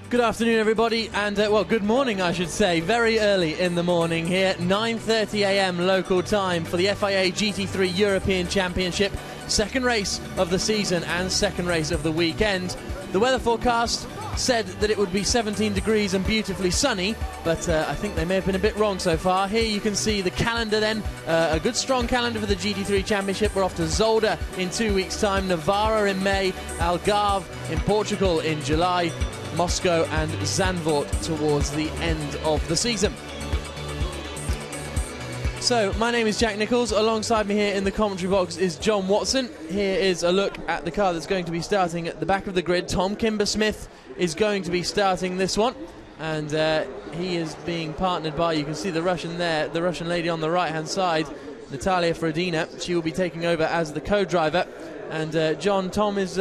Good afternoon, everybody, and well, good morning, I should say. Very early in the morning here, 9:30 a.m. local time for the FIA GT3 European Championship, second race of the season and second race of the weekend. The weather forecast said that it would be 17 degrees and beautifully sunny, but I think they may have been a bit wrong so far. Here you can see the calendar then, a good strong calendar for the GT3 Championship. We're off to Zolder in 2 weeks' time, Navarra in May, Algarve in Portugal in July, Moscow and Zandvoort towards the end of the season. So, my name is Jack Nichols. Alongside me here in the commentary box is John Watson. Here is a look at the car that's going to be starting at the back of the grid. Tom Kimber-Smith is going to be starting this one, and he is being partnered by, you can see the Russian there, the Russian lady on the right-hand side, Natalia Frodina. She will be taking over as the co-driver, and Tom is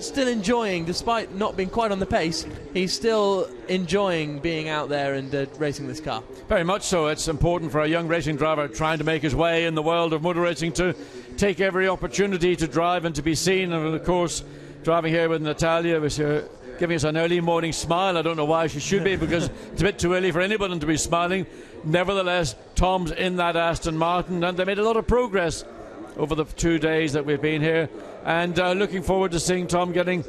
still enjoying, despite not being quite on the pace, he's still enjoying being out there and racing this car. Very much so. It's important for a young racing driver trying to make his way in the world of motor racing to take every opportunity to drive and to be seen. And of course, driving here with Natalia was giving us an early morning smile. I don't know why she should be, because it's a bit too early for anybody to be smiling. Nevertheless, Tom's in that Aston Martin, and they made a lot of progress over the 2 days that we've been here, and looking forward to seeing Tom getting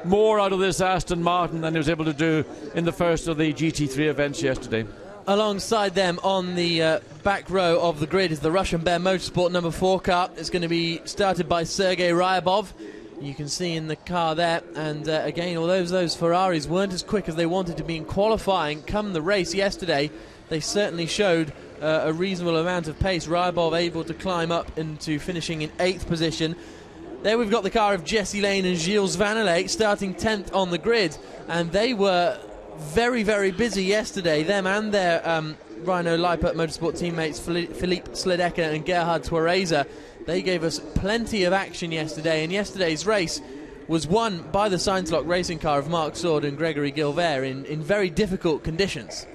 more out of this Aston Martin than he was able to do in the first of the GT3 events yesterday. Alongside them on the back row of the grid is the Russian Bear Motorsport number 4 car. It's going to be started by Sergei Ryabov. You can see in the car there, and again, although those Ferraris weren't as quick as they wanted to be in qualifying come the race yesterday, they certainly showed a reasonable amount of pace. Ryabov able to climb up into finishing in 8th position. There we've got the car of Jesse Lane and Gilles Vanelay starting 10th on the grid, and they were very, very busy yesterday, them and their Rhino Lippert Motorsport teammates Philippe Sledecke and Gerhard Twereza. They gave us plenty of action yesterday, and yesterday's race was won by the Science-Lock racing car of Marc Sword and Gregory Gilbert in very difficult conditions.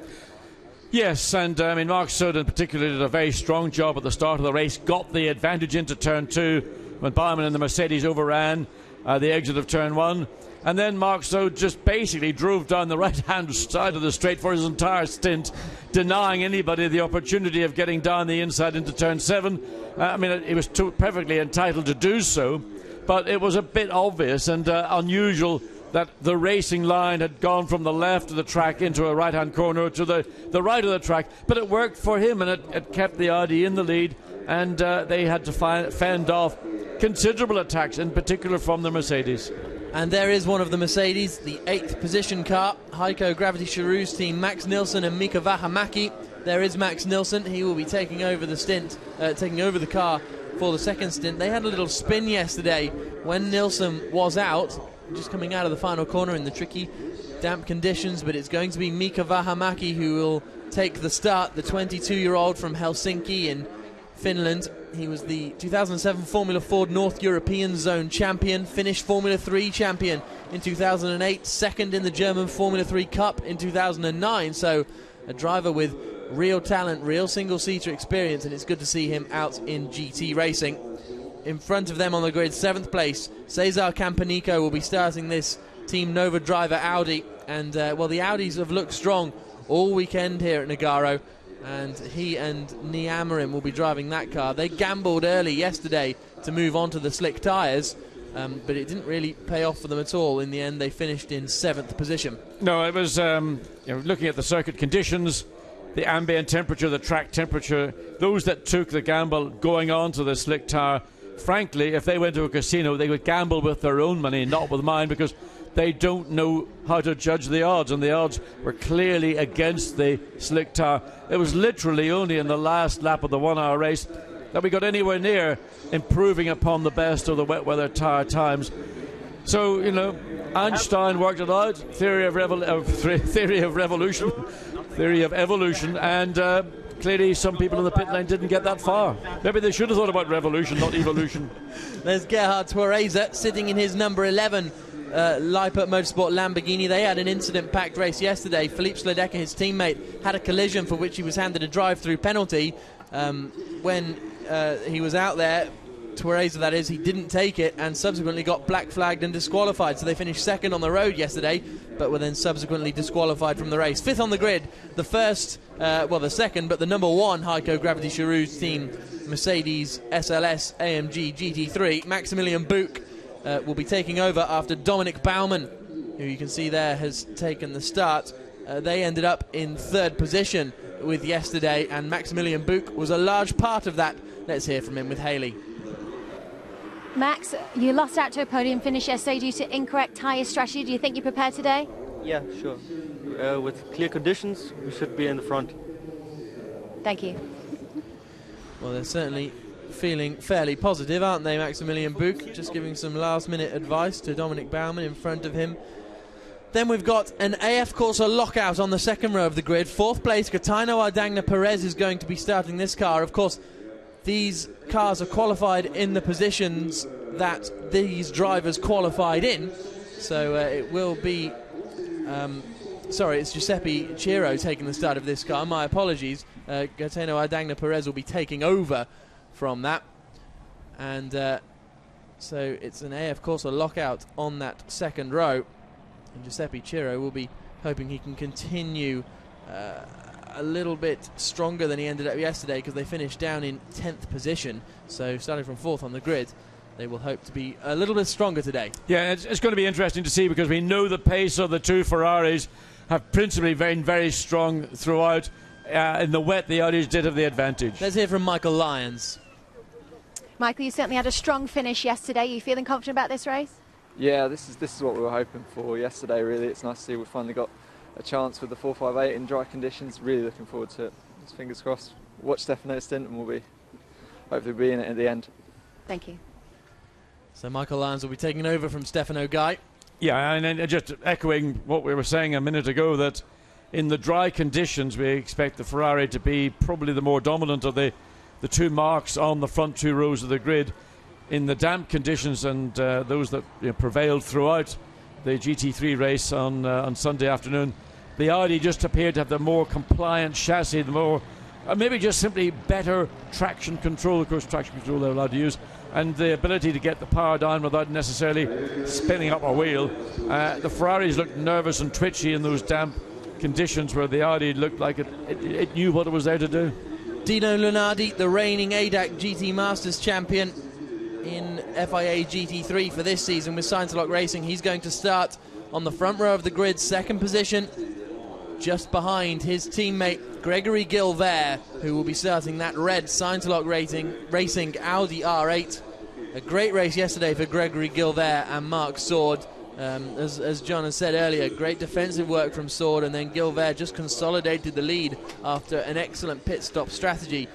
Yes, and Marc Sword in particular did a very strong job at the start of the race, got the advantage into turn 2 when Baumann and the Mercedes overran the exit of turn 1, and then Marc Sword just basically drove down the right-hand side of the straight for his entire stint, denying anybody the opportunity of getting down the inside into turn 7. He was perfectly entitled to do so, but it was a bit obvious and unusual that the racing line had gone from the left of the track into a right-hand corner to the right of the track, but it worked for him, and it kept the Audi in the lead, and they had to fend off considerable attacks, in particular from the Mercedes. And there is one of the Mercedes, the 8th position car, Heiko Gravity Charoux's team, Max Nilsson and Mika Vähämäki. There is Max Nilsson. He will be taking over the car for the second stint. They had a little spin yesterday when Nilsson was out, just coming out of the final corner in the tricky damp conditions, but it's going to be Mika Vähämäki who will take the start, the 22-year-old from Helsinki in Finland. He was the 2007 Formula Ford North European Zone champion, Finnish Formula 3 champion in 2008, second in the German Formula 3 Cup in 2009, so a driver with real talent, real single-seater experience, and it's good to see him out in GT racing. In front of them on the grid, 7th place, Cesar Campanico will be starting this Team Nova driver Audi, and well, the Audis have looked strong all weekend here at Nogaro, and he and Niamarin will be driving that car. They gambled early yesterday to move on to the slick tyres, but it didn't really pay off for them at all. In the end, they finished in 7th position. No, it was looking at the circuit conditions, the ambient temperature, the track temperature, those that took the gamble going on to the slick tyre, frankly, if they went to a casino, they would gamble with their own money, not with mine, because they don't know how to judge the odds, and the odds were clearly against the slick tyre. It was literally only in the last lap of the 1 hour race that we got anywhere near improving upon the best of the wet weather tyre times. So, Einstein worked it out, theory of evolution, and clearly some people in the pit lane didn't get that far. Maybe they should have thought about revolution, not evolution. There's Gerhard Twereza sitting in his number 11 Lippert Motorsport Lamborghini. They had an incident-packed race yesterday. Philippe Sledecke, his teammate, had a collision for which he was handed a drive-through penalty when he was out there Theresa, that is, he didn't take it and subsequently got black flagged and disqualified. So they finished second on the road yesterday, but were then subsequently disqualified from the race. Fifth on the grid, the second, but the number one Heiko Gravity Charouz team, Mercedes SLS AMG GT3. Maximilian Buch will be taking over after Dominic Baumann, who you can see there has taken the start. They ended up in third position with yesterday, and Maximilian Buch was a large part of that. Let's hear from him with Haley. Max, you lost out to a podium finish yesterday due to incorrect tyre strategy. Do you think you're prepared today? Yeah, sure. With clear conditions, we should be in the front. Thank you. Well, they're certainly feeling fairly positive, aren't they, Maximilian Buch? Just giving some last-minute advice to Dominic Baumann in front of him. Then we've got an AF Corsa lockout on the second row of the grid. Fourth place, Gaetano Ardagna Perez is going to be starting this car. Of course, these cars are qualified in the positions that these drivers qualified in. So it will be... it's Giuseppe Ciro taking the start of this car. My apologies. Gaetano Ardagna Perez will be taking over from that. And so it's an AF Corsa lockout on that second row. And Giuseppe Ciro will be hoping he can continue a little bit stronger than he ended up yesterday, because they finished down in 10th position. So starting from 4th on the grid, they will hope to be a little bit stronger today. Yeah, it's going to be interesting to see, because we know the pace of the two Ferraris have principally been very strong throughout. In the wet, the Audis did have the advantage. Let's hear from Michael Lyons. Michael, you certainly had a strong finish yesterday. Are you feeling confident about this race? Yeah, this is what we were hoping for yesterday, really. It's nice to see we finally got a chance with the 458 in dry conditions. Really looking forward to it. Just fingers crossed. Watch Stefano's stint and we'll hopefully be in it at the end. Thank you. So Michael Lyons will be taking over from Stefano Guy. Yeah, and just echoing what we were saying a minute ago, that in the dry conditions we expect the Ferrari to be probably the more dominant of the two marks on the front two rows of the grid. In the damp conditions and those that prevailed throughout the GT3 race on Sunday afternoon, the Audi just appeared to have the more compliant chassis, the more maybe just simply better traction control. Of course, traction control they're allowed to use, and the ability to get the power down without necessarily spinning up a wheel. The Ferraris looked nervous and twitchy in those damp conditions, where the Audi looked like it knew what it was there to do. Dino Lunardi, the reigning ADAC GT Masters champion in FIA GT3 for this season with Science-Lock Racing. He's going to start on the front row of the grid, second position, just behind his teammate Gregory Gilvert, who will be starting that red Science-Lock Racing Audi R8. A great race yesterday for Gregory Gilvert and Mark Sword. As John has said earlier, great defensive work from Sword, and then Gilvert just consolidated the lead after an excellent pit stop strategy.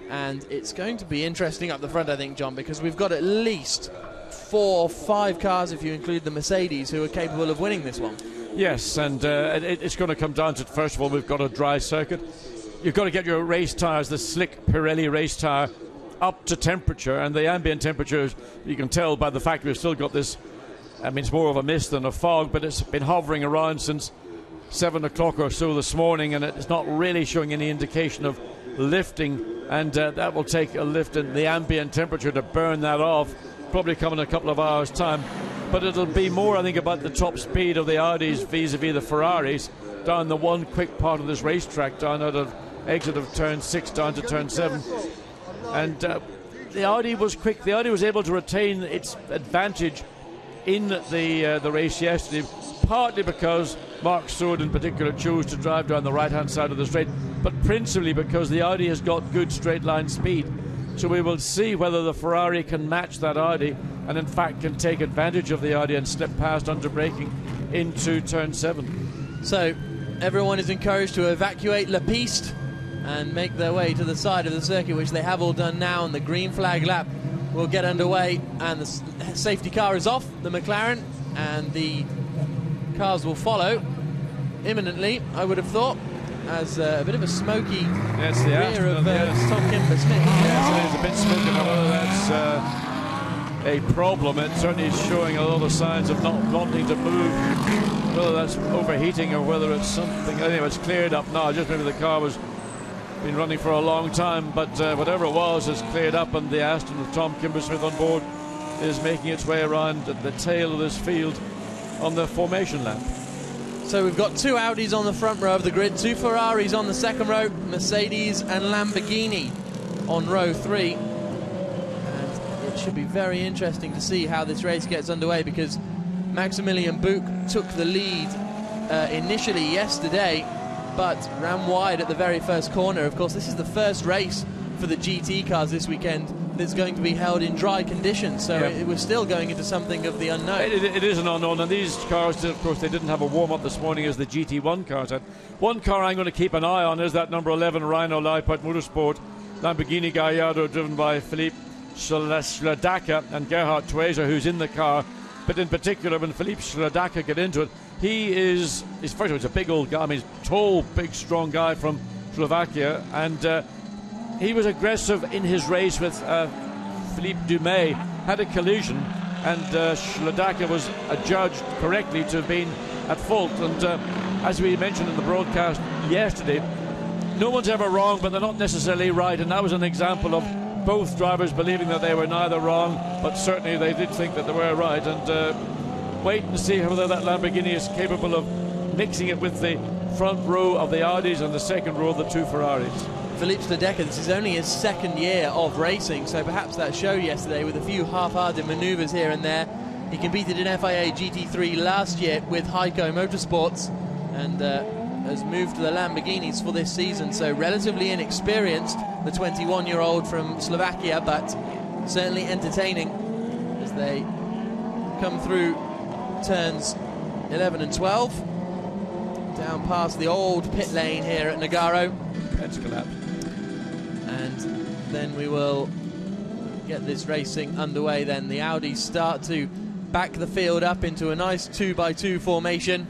And it's going to be interesting up the front, I think, John, because we've got at least 4 or 5 cars, if you include the Mercedes, who are capable of winning this one. Yes, and it's going to come down to, first of all, we've got a dry circuit. You've got to get your race tyres, the slick Pirelli race tyre, up to temperature, and the ambient temperature, you can tell by the fact we've still got this, I mean, it's more of a mist than a fog, but it's been hovering around since 7 o'clock or so this morning, and it's not really showing any indication of lifting, and that will take a lift in the ambient temperature to burn that off, probably come in a couple of hours' time. But it'll be more, I think, about the top speed of the Audis vis-a-vis the Ferraris down the one quick part of this racetrack, down out of exit of turn 6 down to turn 7. And the Audi was quick. The Audi was able to retain its advantage in the race yesterday, partly because Mark Sword in particular chose to drive down the right-hand side of the straight, but principally because the Audi has got good straight-line speed. So we will see whether the Ferrari can match that Audi and in fact can take advantage of the Audi and slip past under braking into turn 7. So everyone is encouraged to evacuate La Piste and make their way to the side of the circuit, which they have all done now, and the green flag lap will get underway, and the safety car is off, the McLaren, and the cars will follow imminently, I would have thought, as a bit of a smoky rear of Tom Kimber-Smith. Yes, it is a bit smoky, but whether that's a problem, it certainly is showing a lot of signs of not wanting to move, whether that's overheating or whether it's something. Anyway, it's cleared up now, just maybe the car was been running for a long time, but whatever it was has cleared up, and the Aston with Tom Kimbersmith on board is making its way around the tail of this field on the formation lap. So we've got 2 Audis on the front row of the grid, 2 Ferraris on the second row, Mercedes and Lamborghini on row 3. And it should be very interesting to see how this race gets underway, because Maximilian Buch took the lead initially yesterday, but ran wide at the very first corner. Of course, this is the first race for the GT cars this weekend that's going to be held in dry conditions, so it was still going into something of the unknown. It is an unknown, and these cars, of course, they didn't have a warm-up this morning as the GT1 cars had. One car I'm going to keep an eye on is that number 11 Rhino Leipart Motorsport Lamborghini Gallardo, driven by Philippe Schladacka and Gerhard Tweiser, who's in the car. But in particular, when Philippe Schladacka get into it, he's first of all, he's a big old guy. I mean, he's a tall, big, strong guy from Slovakia, and he was aggressive in his race with Philippe Dumais, had a collision, and Schladacka was adjudged correctly to have been at fault. And as we mentioned in the broadcast yesterday, no one's ever wrong, but they're not necessarily right, and that was an example of both drivers believing that they were neither wrong, but certainly they did think that they were right. And wait and see whether that Lamborghini is capable of mixing it with the front row of the Audis and the second row of the 2 Ferraris. Philippe Schladacka, this is only his second year of racing, so perhaps that showed yesterday with a few half-hearted manoeuvres here and there. He competed in FIA GT3 last year with Heiko Motorsports, and has moved to the Lamborghinis for this season, so relatively inexperienced, the 21-year-old from Slovakia, but certainly entertaining as they come through turns 11 and 12, down past the old pit lane here at Nogaro. And then we will get this racing underway. Then the Audis start to back the field up into a nice 2x2 formation.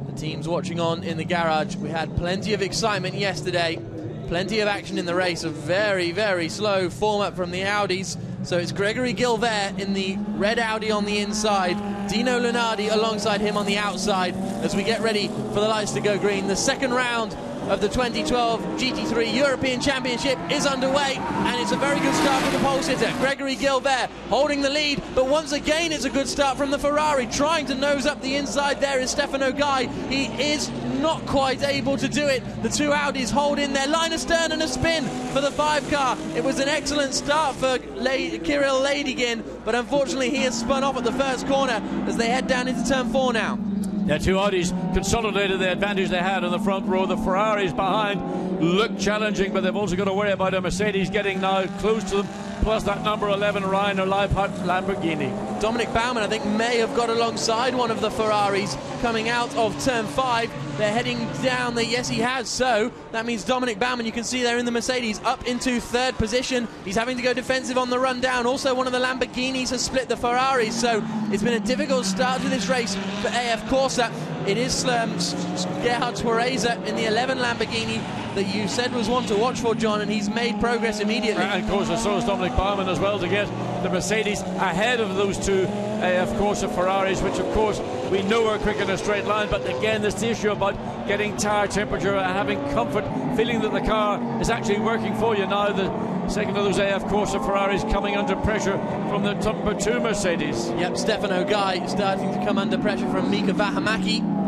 The teams watching on in the garage. We had plenty of excitement yesterday, plenty of action in the race, a very, very slow form up from the Audis. So it's Gregory Gilbert in the red Audi on the inside, Dino Lunardi alongside him on the outside as we get ready for the lights to go green. The second round of the 2012 GT3 European Championship is underway, and it's a very good start for the pole sitter. Gregory Gilbert holding the lead, but once again it's a good start from the Ferrari. Trying to nose up the inside there is Stefano Guy. He is not quite able to do it. The 2 Audis hold in their line astern and a spin for the 5 car. It was an excellent start for Kirill Ladygin, but unfortunately he has spun off at the first corner as they head down into turn 4 now. Yeah, 2 Audis consolidated the advantage they had on the front row. The Ferraris behind look challenging, but they've also got to worry about a Mercedes getting now close to them, plus that number 11 Rhino Leipart Lamborghini. Dominic Baumann, I think, may have got alongside one of the Ferraris coming out of turn 5. They're heading down the... Yes, he has. So that means Dominic Baumann, you can see there in the Mercedes, up into 3rd position. He's having to go defensive on the run down. Also, one of the Lamborghinis has split the Ferraris. So it's been a difficult start to this race for AF Corsa. It is Gerhard Tweiser in the 11 Lamborghini that you said was one to watch for, John, and he's made progress immediately. And of course, so is Dominic Baumann as well, to get the Mercedes ahead of those 2 AF Corsa Ferraris, which of course we know are quick in a straight line. But again, this issue about getting tyre temperature and having comfort, feeling that the car is actually working for you now. The second of those AF Corsa Ferraris coming under pressure from the number 2 Mercedes. Yep, Stefano Guy starting to come under pressure from Mika Vähämäki.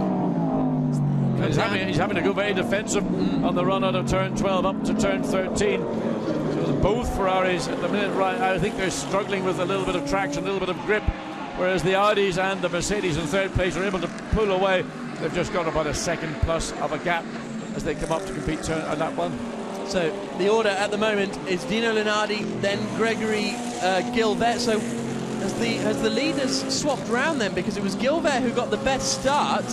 He's having to go very defensive on the run out of turn 12 up to turn 13. So both Ferraris at the minute, right, I think they're struggling with a little bit of traction, a little bit of grip, whereas the Audis and the Mercedes in 3rd place are able to pull away. They've just got about a second plus of a gap as they come up to compete on that one. So the order at the moment is Dino Lunardi, then Gregory Gilbert. So has the leaders swapped around then, because it was Gilbert who got the best start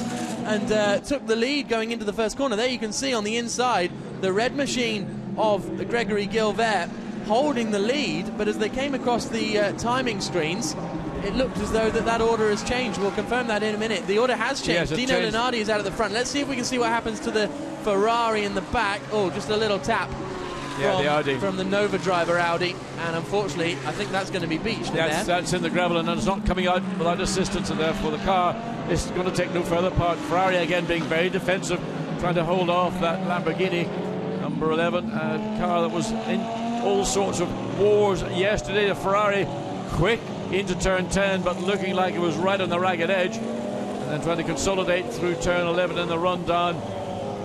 and took the lead going into the first corner. There you can see on the inside the red machine of Gregory Gilbert holding the lead, but as they came across the timing screens, it looked as though that order has changed. We'll confirm that in a minute. The order has changed. Yes, Dino Lunardi is out at the front. Let's see if we can see what happens to the Ferrari in the back. Oh, just a little tap from the Nova driver Audi, and unfortunately I think that's going to be beached. That's in the gravel, and it's not coming out without assistance, and therefore the car is going to take no further part. Ferrari again being very defensive, trying to hold off that Lamborghini. number 11, a car that was in all sorts of wars yesterday. The Ferrari quick into turn 10, but looking like it was right on the ragged edge, and then trying to consolidate through turn 11 in the run down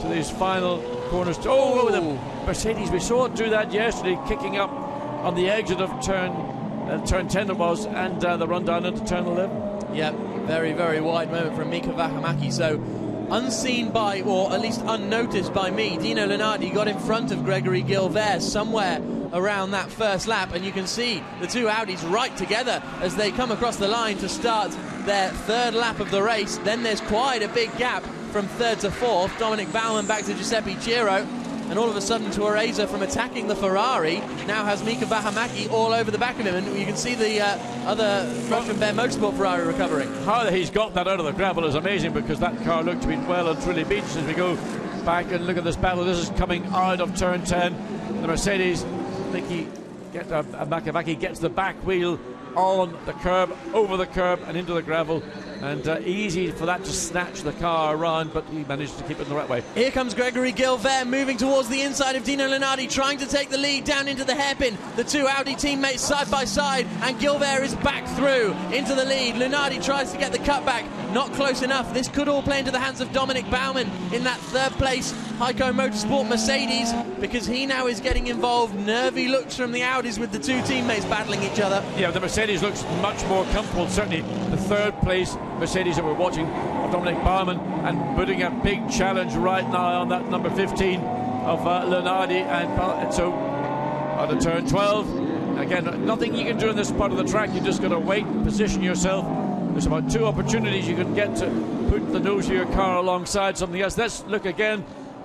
to these final corners. Oh, the Mercedes, we saw it do that yesterday, kicking up on the exit of turn 10 it was, and the run down into turn 11. Yeah, very, very wide moment from Mika Vähämäki. So unseen by, or at least unnoticed by me, Dino Lunardi got in front of Gregory Gilbert somewhere around that first lap, and you can see the two Audis right together as they come across the line to start their third lap of the race. Then there's quite a big gap from third to fourth. Dominic Baumann back to Giuseppe Giro, and all of a sudden Tuoreza, from attacking the Ferrari, now has Mika Vähämäki all over the back of him, and you can see the other Russian Bear Motorsport Ferrari recovering. How he's got that out of the gravel is amazing, because that car looked to be well and truly beaten. As we go back and look at this battle, this is coming out of turn 10. The Mercedes, Vähämäki gets the back wheel on the curb, over the curb and into the gravel, and easy for that to snatch the car around, but he managed to keep it in the right way. Here comes Gregory Gilbert moving towards the inside of Dino Lunardi, trying to take the lead down into the hairpin. The two Audi teammates side by side, and Gilbert is back through into the lead. Lunardi tries to get the cutback, not close enough. This could all play into the hands of Dominic Baumann in that third place Heiko Motorsport Mercedes, because he now is getting involved. Nervy looks from the Audis with the two teammates battling each other. Yeah, the Mercedes looks much more comfortable. Certainly the third place Mercedes that we're watching of Dominic Baumann, and putting a big challenge right now on that number 15 of Lunardi, and so out of turn 12. Again, nothing you can do in this part of the track. You just got to wait, position yourself. There's about two opportunities you can get to put the nose of your car alongside something else. Let's look again.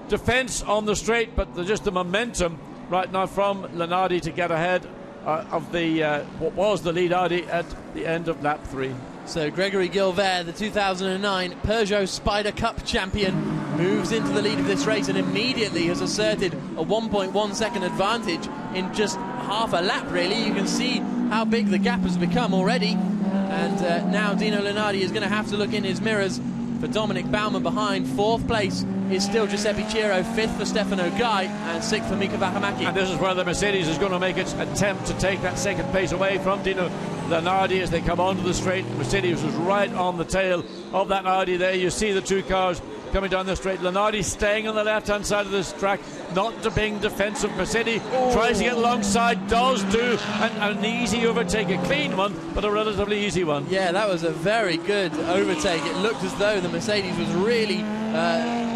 Defence on the straight, but just the momentum right now from Lunardi to get ahead of the what was the lead Audi at the end of lap 3. So Gregory Gilbert, the 2009 Peugeot Spider Cup champion, moves into the lead of this race and immediately has asserted a 1.1 second advantage in just half a lap, really. You can see how big the gap has become already, and now Dino Lunardi is going to have to look in his mirrors for Dominic Baumann behind. Fourth place is still Giuseppe Giro, fifth for Stefano Guy, and sixth for Mika Vähämäki. And this is where the Mercedes is going to make its attempt to take that second place away from Dino Lunardi as they come onto the straight. Mercedes was right on the tail of that Audi there. You see the two cars coming down the straight. Lunardi staying on the left-hand side of this track, not being defensive. Mercedes tries to get alongside, does do an easy overtake, a clean one, but a relatively easy one. Yeah, that was a very good overtake. It looked as though the Mercedes was really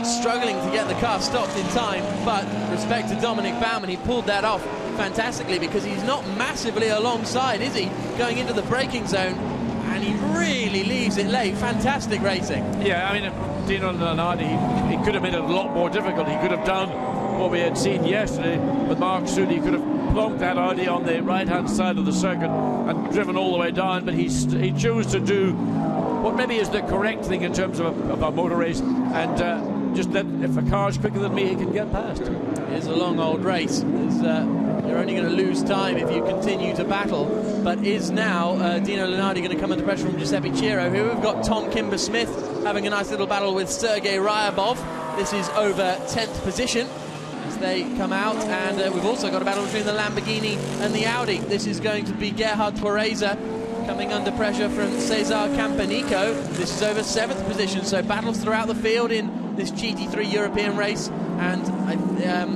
struggling to get the car stopped in time, but respect to Dominic Baumann, he pulled that off fantastically, because he's not massively alongside, is he, going into the braking zone, and he really leaves it late. Fantastic racing. Yeah, I mean, Dino Lunardi, he could have made it a lot more difficult. He could have done what we had seen yesterday with Mark Sood. He could have plonked that Audi on the right-hand side of the circuit and driven all the way down, but he chose to do what maybe is the correct thing in terms of a motor race, and just let, if a car's quicker than me, he can get past. It's a long old race. You're only going to lose time if you continue to battle. But is now Dino Lunardi going to come under pressure from Giuseppe Giro? Here we've got Tom Kimber-Smith having a nice little battle with Sergei Ryabov. This is over 10th position as they come out, and we've also got a battle between the Lamborghini and the Audi. This is going to be Gerhard Tuoreza coming under pressure from Cesar Campanico. This is over 7th position, so battles throughout the field in this GT3 European race, and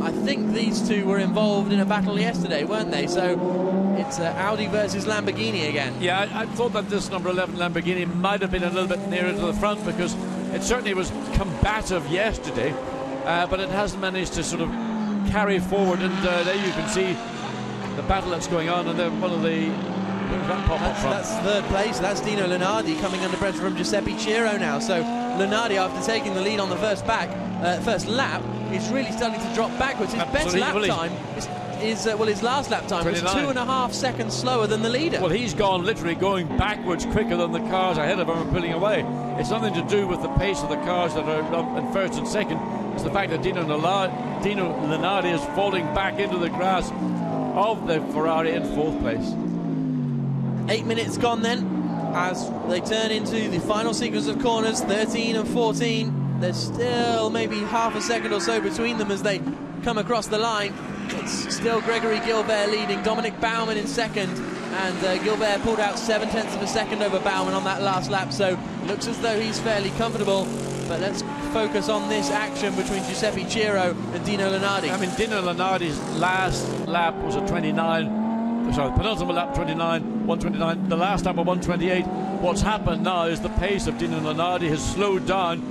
I think these two were involved in a battle yesterday, weren't they? So it's Audi versus Lamborghini again. Yeah, I thought that this number 11 Lamborghini might have been a little bit nearer to the front, because it certainly was combative yesterday, but it hasn't managed to sort of carry forward, and there you can see the battle that's going on, and then one of the that's third place. That's Dino Lunardi coming under pressure from Giuseppe Giro now. So Lunardi, after taking the lead on the first lap, is really starting to drop backwards. His best lap time is his last lap time 29. Was 2.5 seconds slower than the leader. Well, he's literally going backwards quicker than the cars ahead of him and pulling away. It's nothing to do with the pace of the cars that are in first and second. It's the fact that Dino Lunardi is falling back into the grass of the Ferrari in fourth place. 8 minutes gone then, as they turn into the final sequence of corners, 13 and 14. There's still maybe half a second or so between them as they come across the line. It's still Gregory Gilbert leading, Dominic Baumann in second, and Gilbert pulled out 7/10 of a second over Baumann on that last lap, so looks as though he's fairly comfortable. But let's focus on this action between Giuseppe Ciro and Dino Lunardi. I mean, Dino Lunardi's last lap was a 29, sorry, penultimate lap 29, 129, the last lap of 128. What's happened now is the pace of Dino Lunardi has slowed down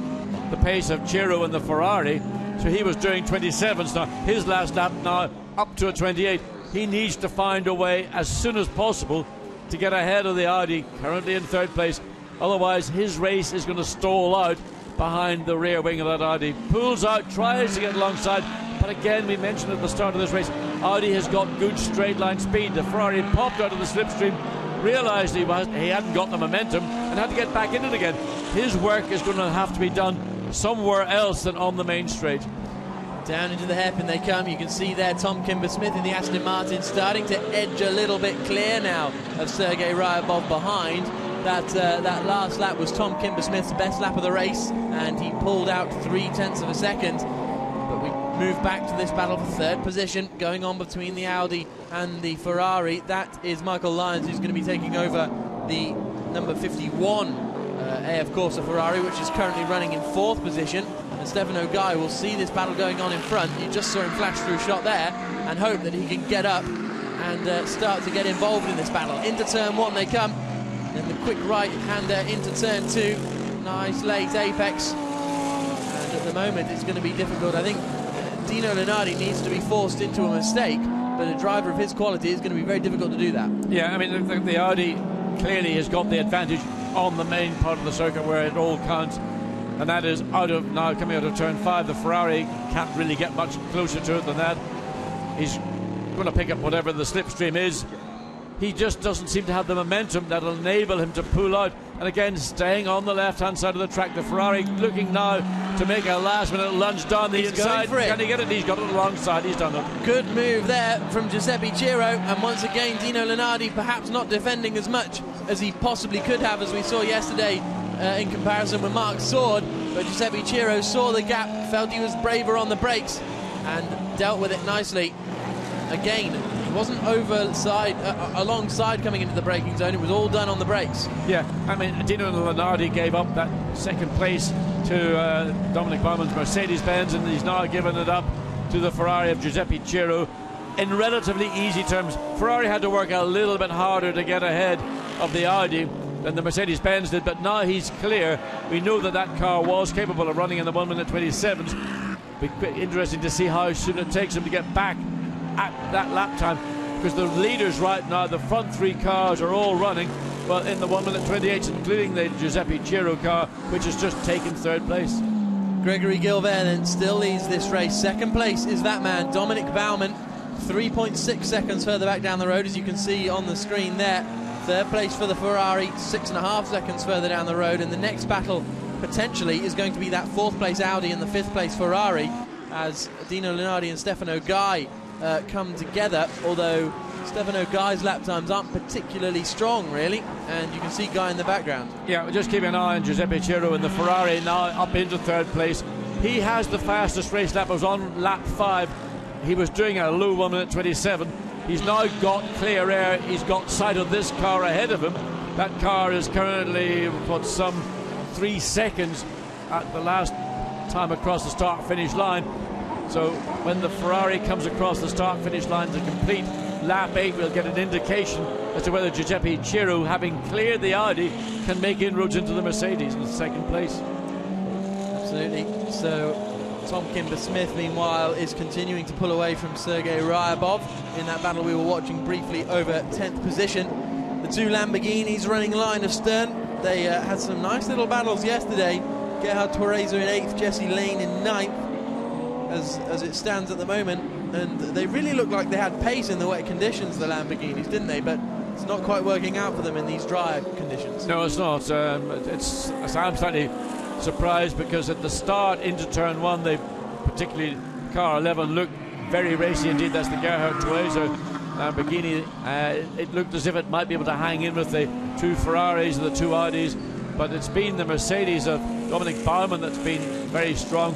the pace of Ciro in the Ferrari. So he was doing 27s now. His last lap now up to a 28. He needs to find a way as soon as possible to get ahead of the Audi, currently in third place. Otherwise, his race is going to stall out behind the rear wing of that Audi. Pulls out, tries to get alongside, but again, we mentioned at the start of this race, Audi has got good straight line speed. The Ferrari popped out of the slipstream, realised he hadn't got the momentum, and had to get back in it again. His work is going to have to be done somewhere else than on the main straight. Down into the hairpin they come. You can see there Tom Kimber-Smith in the Aston Martin starting to edge a little bit clear now of Sergei Ryabov behind. That last lap was Tom Kimber-Smith's best lap of the race, and he pulled out 0.3 of a second. But we move back to this battle for third position going on between the Audi and the Ferrari. That is Michael Lyons, who's going to be taking over the number 51 AF Corsa Ferrari, which is currently running in fourth position. And Stefano Guy will see this battle going on in front. You just saw him flash through shot there and hope that he can get up and start to get involved in this battle. Into turn one they come. Then the quick right-hander into turn two. Nice late apex. And at the moment it's going to be difficult. I think Dino Lunardi needs to be forced into a mistake, but a driver of his quality is going to be very difficult to do that. Yeah, I mean, the Audi clearly has got the advantage on the main part of the circuit where it all counts, and that is coming out of turn 5. The Ferrari can't really get much closer to it than that. He's going to pick up whatever the slipstream is. He just doesn't seem to have the momentum that will enable him to pull out. And again, staying on the left-hand side of the track, the Ferrari looking now to make a last-minute lunge down the inside. Can he get it? He's got it alongside. He's done it. Good move there from Giuseppe Ciro. And once again, Dino Lunardi perhaps not defending as much as he possibly could have, as we saw yesterday in comparison with Mark Sword. But Giuseppe Ciro saw the gap, felt he was braver on the brakes, and dealt with it nicely. Again, he wasn't alongside coming into the braking zone. It was all done on the brakes. Yeah, I mean, Dino Lunardi gave up that second place to Dominic Baumann's Mercedes-Benz, and he's now given it up to the Ferrari of Giuseppe Ciro in relatively easy terms. Ferrari had to work a little bit harder to get ahead of the Audi than the Mercedes-Benz did, but now he's clear. We know that that car was capable of running in the 1:27. It'll be interesting to see how soon it takes him to get back at that lap time, because the leaders right now, the front three cars are all running well in the 1:28, including the Giuseppe Ciro car, which has just taken third place. Gregory Gilbert then still leads this race. Second place is that man, Dominic Baumann, 3.6 seconds further back down the road, as you can see on the screen there. Third place for the Ferrari, 6.5 seconds further down the road, and the next battle potentially is going to be that fourth place Audi and the fifth place Ferrari, as Dino Lunardi and Stefano Guy come together, although Stefano Guy's lap times aren't particularly strong, really, and you can see Guy in the background. Yeah, just keep an eye on Giuseppe Ciro in the Ferrari, now up into third place. He has the fastest race lap. It was on lap 5. He was doing a low 1:27. He's now got clear air. He's got sight of this car ahead of him. That car is currently, some 3 seconds at the last time across the start-finish line. So when the Ferrari comes across the start-finish line to complete lap 8, we'll get an indication as to whether Giuseppe Ciro, having cleared the Audi, can make inroads into the Mercedes in second place. Absolutely. So Tom Kimber-Smith, meanwhile, is continuing to pull away from Sergei Ryabov in that battle we were watching briefly over 10th position. The two Lamborghinis running line of stern. They had some nice little battles yesterday. Gerhard Torreser in 8th, Jesse Lane in 9th. As it stands at the moment, and they really looked like they had pace in the wet conditions, the Lamborghinis, didn't they? But it's not quite working out for them in these dry conditions. No, it's not. I'm slightly surprised, because at the start into turn 1, they, particularly car 11, looked very racy indeed. That's the Gerhard Torreser Lamborghini. It looked as if it might be able to hang in with the two Ferraris and the two Audis, but it's been the Mercedes of Dominic Baumann that's been very strong.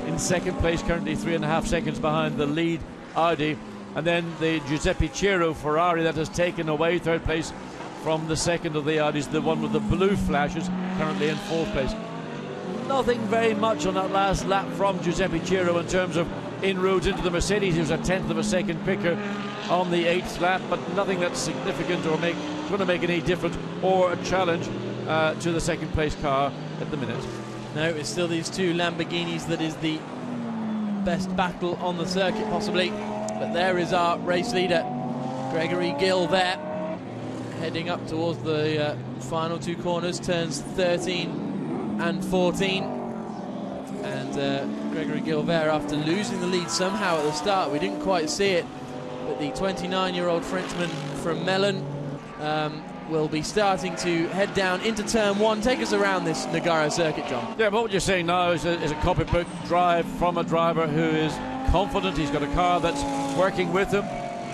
in second place, currently 3.5 seconds behind the lead Audi. And then the Giuseppe Ciro Ferrari that has taken away third place from the second of the Audis, the one with the blue flashes, currently in fourth place. Nothing very much on that last lap from Giuseppe Ciro in terms of inroads into the Mercedes. He was a tenth of a second quicker on the 8th lap, but nothing that's significant or going to make any difference or a challenge to the second place car at the minute. No, it's still these two Lamborghinis that is the best battle on the circuit possibly. But there is our race leader, Gregory Gilbert, heading up towards the final two corners, turns 13 and 14. And Gregory Gilbert, after losing the lead somehow at the start, we didn't quite see it, but the 29-year-old Frenchman from Melun will be starting to head down into turn 1. Take us around this Nogaro circuit, John. Yeah, but what you're saying now is a copybook drive from a driver who is confident. He's got a car that's working with him.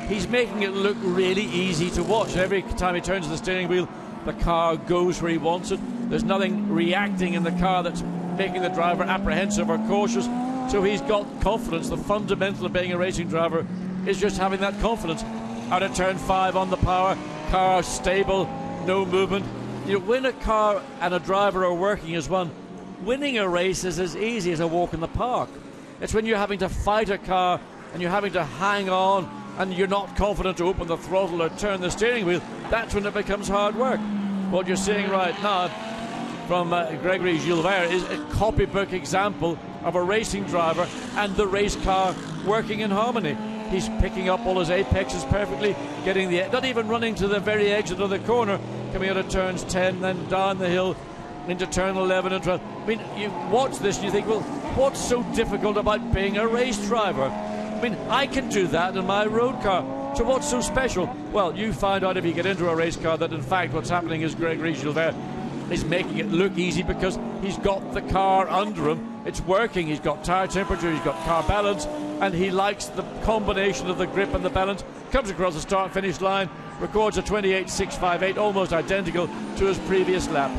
He's making it look really easy to watch. Every time he turns the steering wheel, the car goes where he wants it. There's nothing reacting in the car that's making the driver apprehensive or cautious. So he's got confidence. The fundamental of being a racing driver is just having that confidence. Out of turn 5 on the power, car stable, no movement. You know, when a car and a driver are working as one, winning a race is as easy as a walk in the park. It's when you're having to fight a car and you're having to hang on and you're not confident to open the throttle or turn the steering wheel, that's when it becomes hard work. What you're seeing right now from Gregory Gilbert is a copybook example of a racing driver and the race car working in harmony. He's picking up all his apexes perfectly, getting not even running to the very exit of the corner, coming out of turns 10, then down the hill into turn 11 and 12. I mean, you watch this and you think, well, what's so difficult about being a race driver? I mean, I can do that in my road car. So what's so special? Well, you find out if you get into a race car that in fact what's happening is Gregory Gilbert is making it look easy because he's got the car under him. It's working. He's got tire temperature, he's got car balance, and he likes the combination of the grip and the balance. Comes across the start-finish line, records a 28.658, almost identical to his previous lap.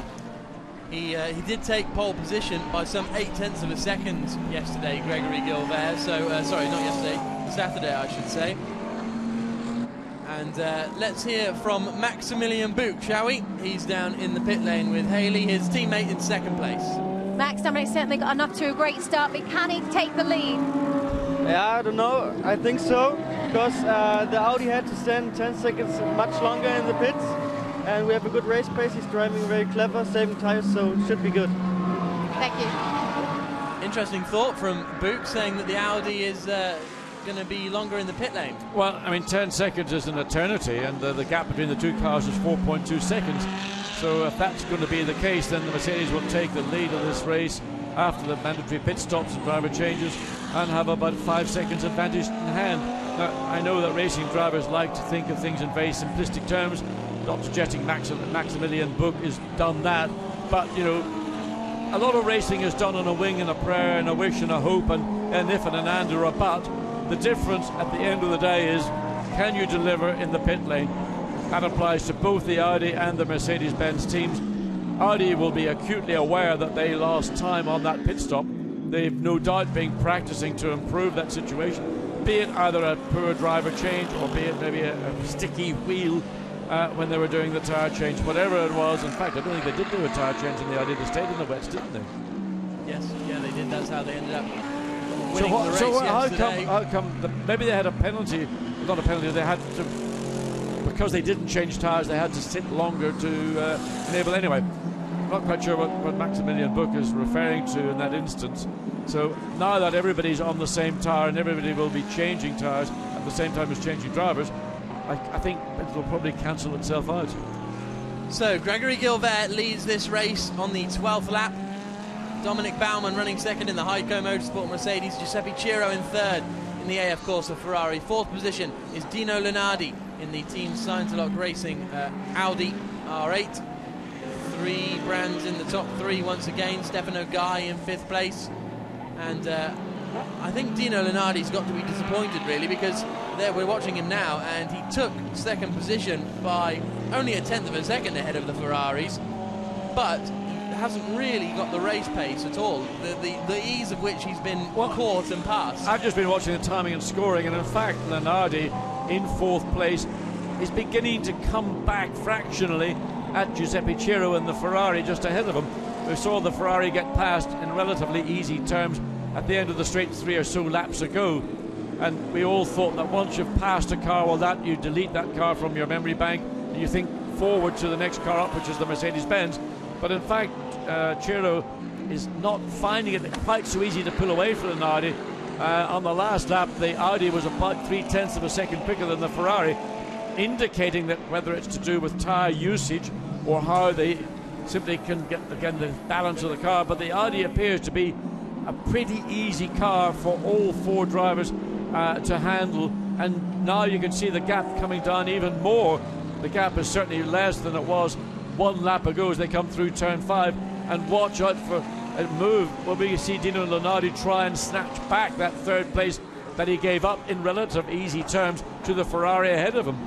He did take pole position by some 0.8 of a second yesterday, Gregory Gilbert. So, sorry, not yesterday, Saturday, I should say. And let's hear from Maximilian Buch, shall we? He's down in the pit lane with Haley, his teammate in second place. Max, Dominic certainly got enough to a great start, but can he take the lead? Yeah, I don't know. I think so, because the Audi had to stand 10 seconds much longer in the pits, and we have a good race pace. He's driving very clever, saving tires, so it should be good. Thank you. Interesting thought from Buch, saying that the Audi is going to be longer in the pit lane. Well, I mean, 10 seconds is an eternity, and the gap between the two cars is 4.2 seconds. So if that's going to be the case, then the Mercedes will take the lead of this race after the mandatory pit stops and driver changes and have about 5 seconds advantage in hand. Now, I know that racing drivers like to think of things in very simplistic terms. Not suggesting Maximilian Buch has done that, but, you know, a lot of racing is done on a wing and a prayer and a wish and a hope and an if and an and or a but. The difference at the end of the day is, can you deliver in the pit lane? That applies to both the Audi and the Mercedes-Benz teams. Audi will be acutely aware that they lost time on that pit stop. They've no doubt been practicing to improve that situation, be it either a poor driver change or be it maybe a sticky wheel when they were doing the tyre change, whatever it was. In fact, I don't think they did do a tyre change in the Audi. They stayed in the wets, didn't they? Yes, yeah, they did. That's how they ended up winning So, the race how come maybe they had a penalty, not a penalty, they had to, because they didn't change tyres, they had to sit longer to enable. Anyway, I'm not quite sure what Maximilian Buch is referring to in that instance. So now that everybody's on the same tyre and everybody will be changing tyres at the same time as changing drivers, I think it will probably cancel itself out. So Gregory Gilbert leads this race on the 12th lap. Dominic Baumann running second in the Heiko Motorsport Mercedes. Giuseppe Ciro in third in the AF Corsa Ferrari. Fourth position is Dino Lunardi in the Team Scientolock Racing Audi R8. Three brands in the top three once again. Stefano Gai in fifth place. And I think Dino Lunardi's got to be disappointed, really, because we're watching him now, and he took second position by only 1/10 of a second ahead of the Ferraris. But hasn't really got the race pace at all. The ease of which he's been caught and passed. I've just been watching the timing and scoring, and in fact, Lenardi in 4th place is beginning to come back fractionally at Giuseppe Ciro and the Ferrari just ahead of him. We saw the Ferrari get past in relatively easy terms at the end of the straight 3 or so laps ago, and we all thought that once you've passed a car, well, that you delete that car from your memory bank and you think forward to the next car up, which is the Mercedes-Benz. But in fact, Ciro is not finding it quite so easy to pull away from the Audi. On the last lap, the Audi was about 0.3 of a second quicker than the Ferrari, indicating that whether it's to do with tyre usage or how they simply can get, again, the balance of the car, but the Audi appears to be a pretty easy car for all 4 drivers to handle, and now you can see the gap coming down even more. The gap is certainly less than it was 1 lap ago as they come through turn 5, and watch out for a move where we see Dino Lenardi try and snatch back that 3rd place that he gave up in relative easy terms to the Ferrari ahead of him.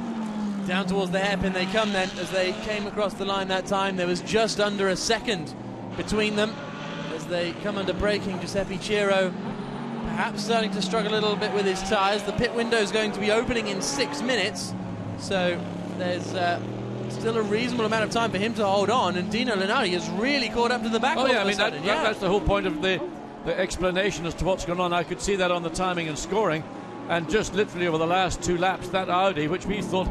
Down towards the hairpin they come then. As they came across the line that time, there was just under a second between them as they come under braking. Giuseppe Ciro perhaps starting to struggle a little bit with his tyres. The pit window is going to be opening in 6 minutes, so there's still a reasonable amount of time for him to hold on, and Dino Lenardi has really caught up to the back. Oh yeah, I mean that's the whole point of the explanation as to what's going on. I could see that on the timing and scoring, and just literally over the last 2 laps, that Audi, which we thought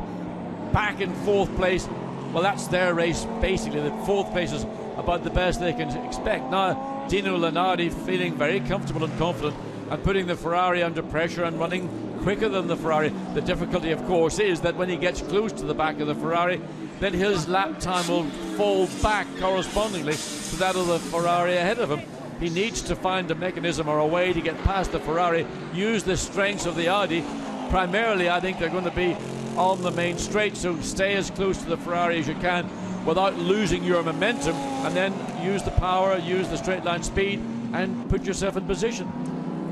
back in 4th place, well, that's their race basically. The 4th place is about the best they can expect. Now Dino Lenardi feeling very comfortable and confident and putting the Ferrari under pressure and running quicker than the Ferrari. The difficulty, of course, is that when he gets close to the back of the Ferrari, then his lap time will fall back correspondingly to that of the Ferrari ahead of him. He needs to find a mechanism or a way to get past the Ferrari, use the strengths of the Audi. Primarily, I think they're going to be on the main straight, so stay as close to the Ferrari as you can without losing your momentum, and then use the power, use the straight line speed, and put yourself in position.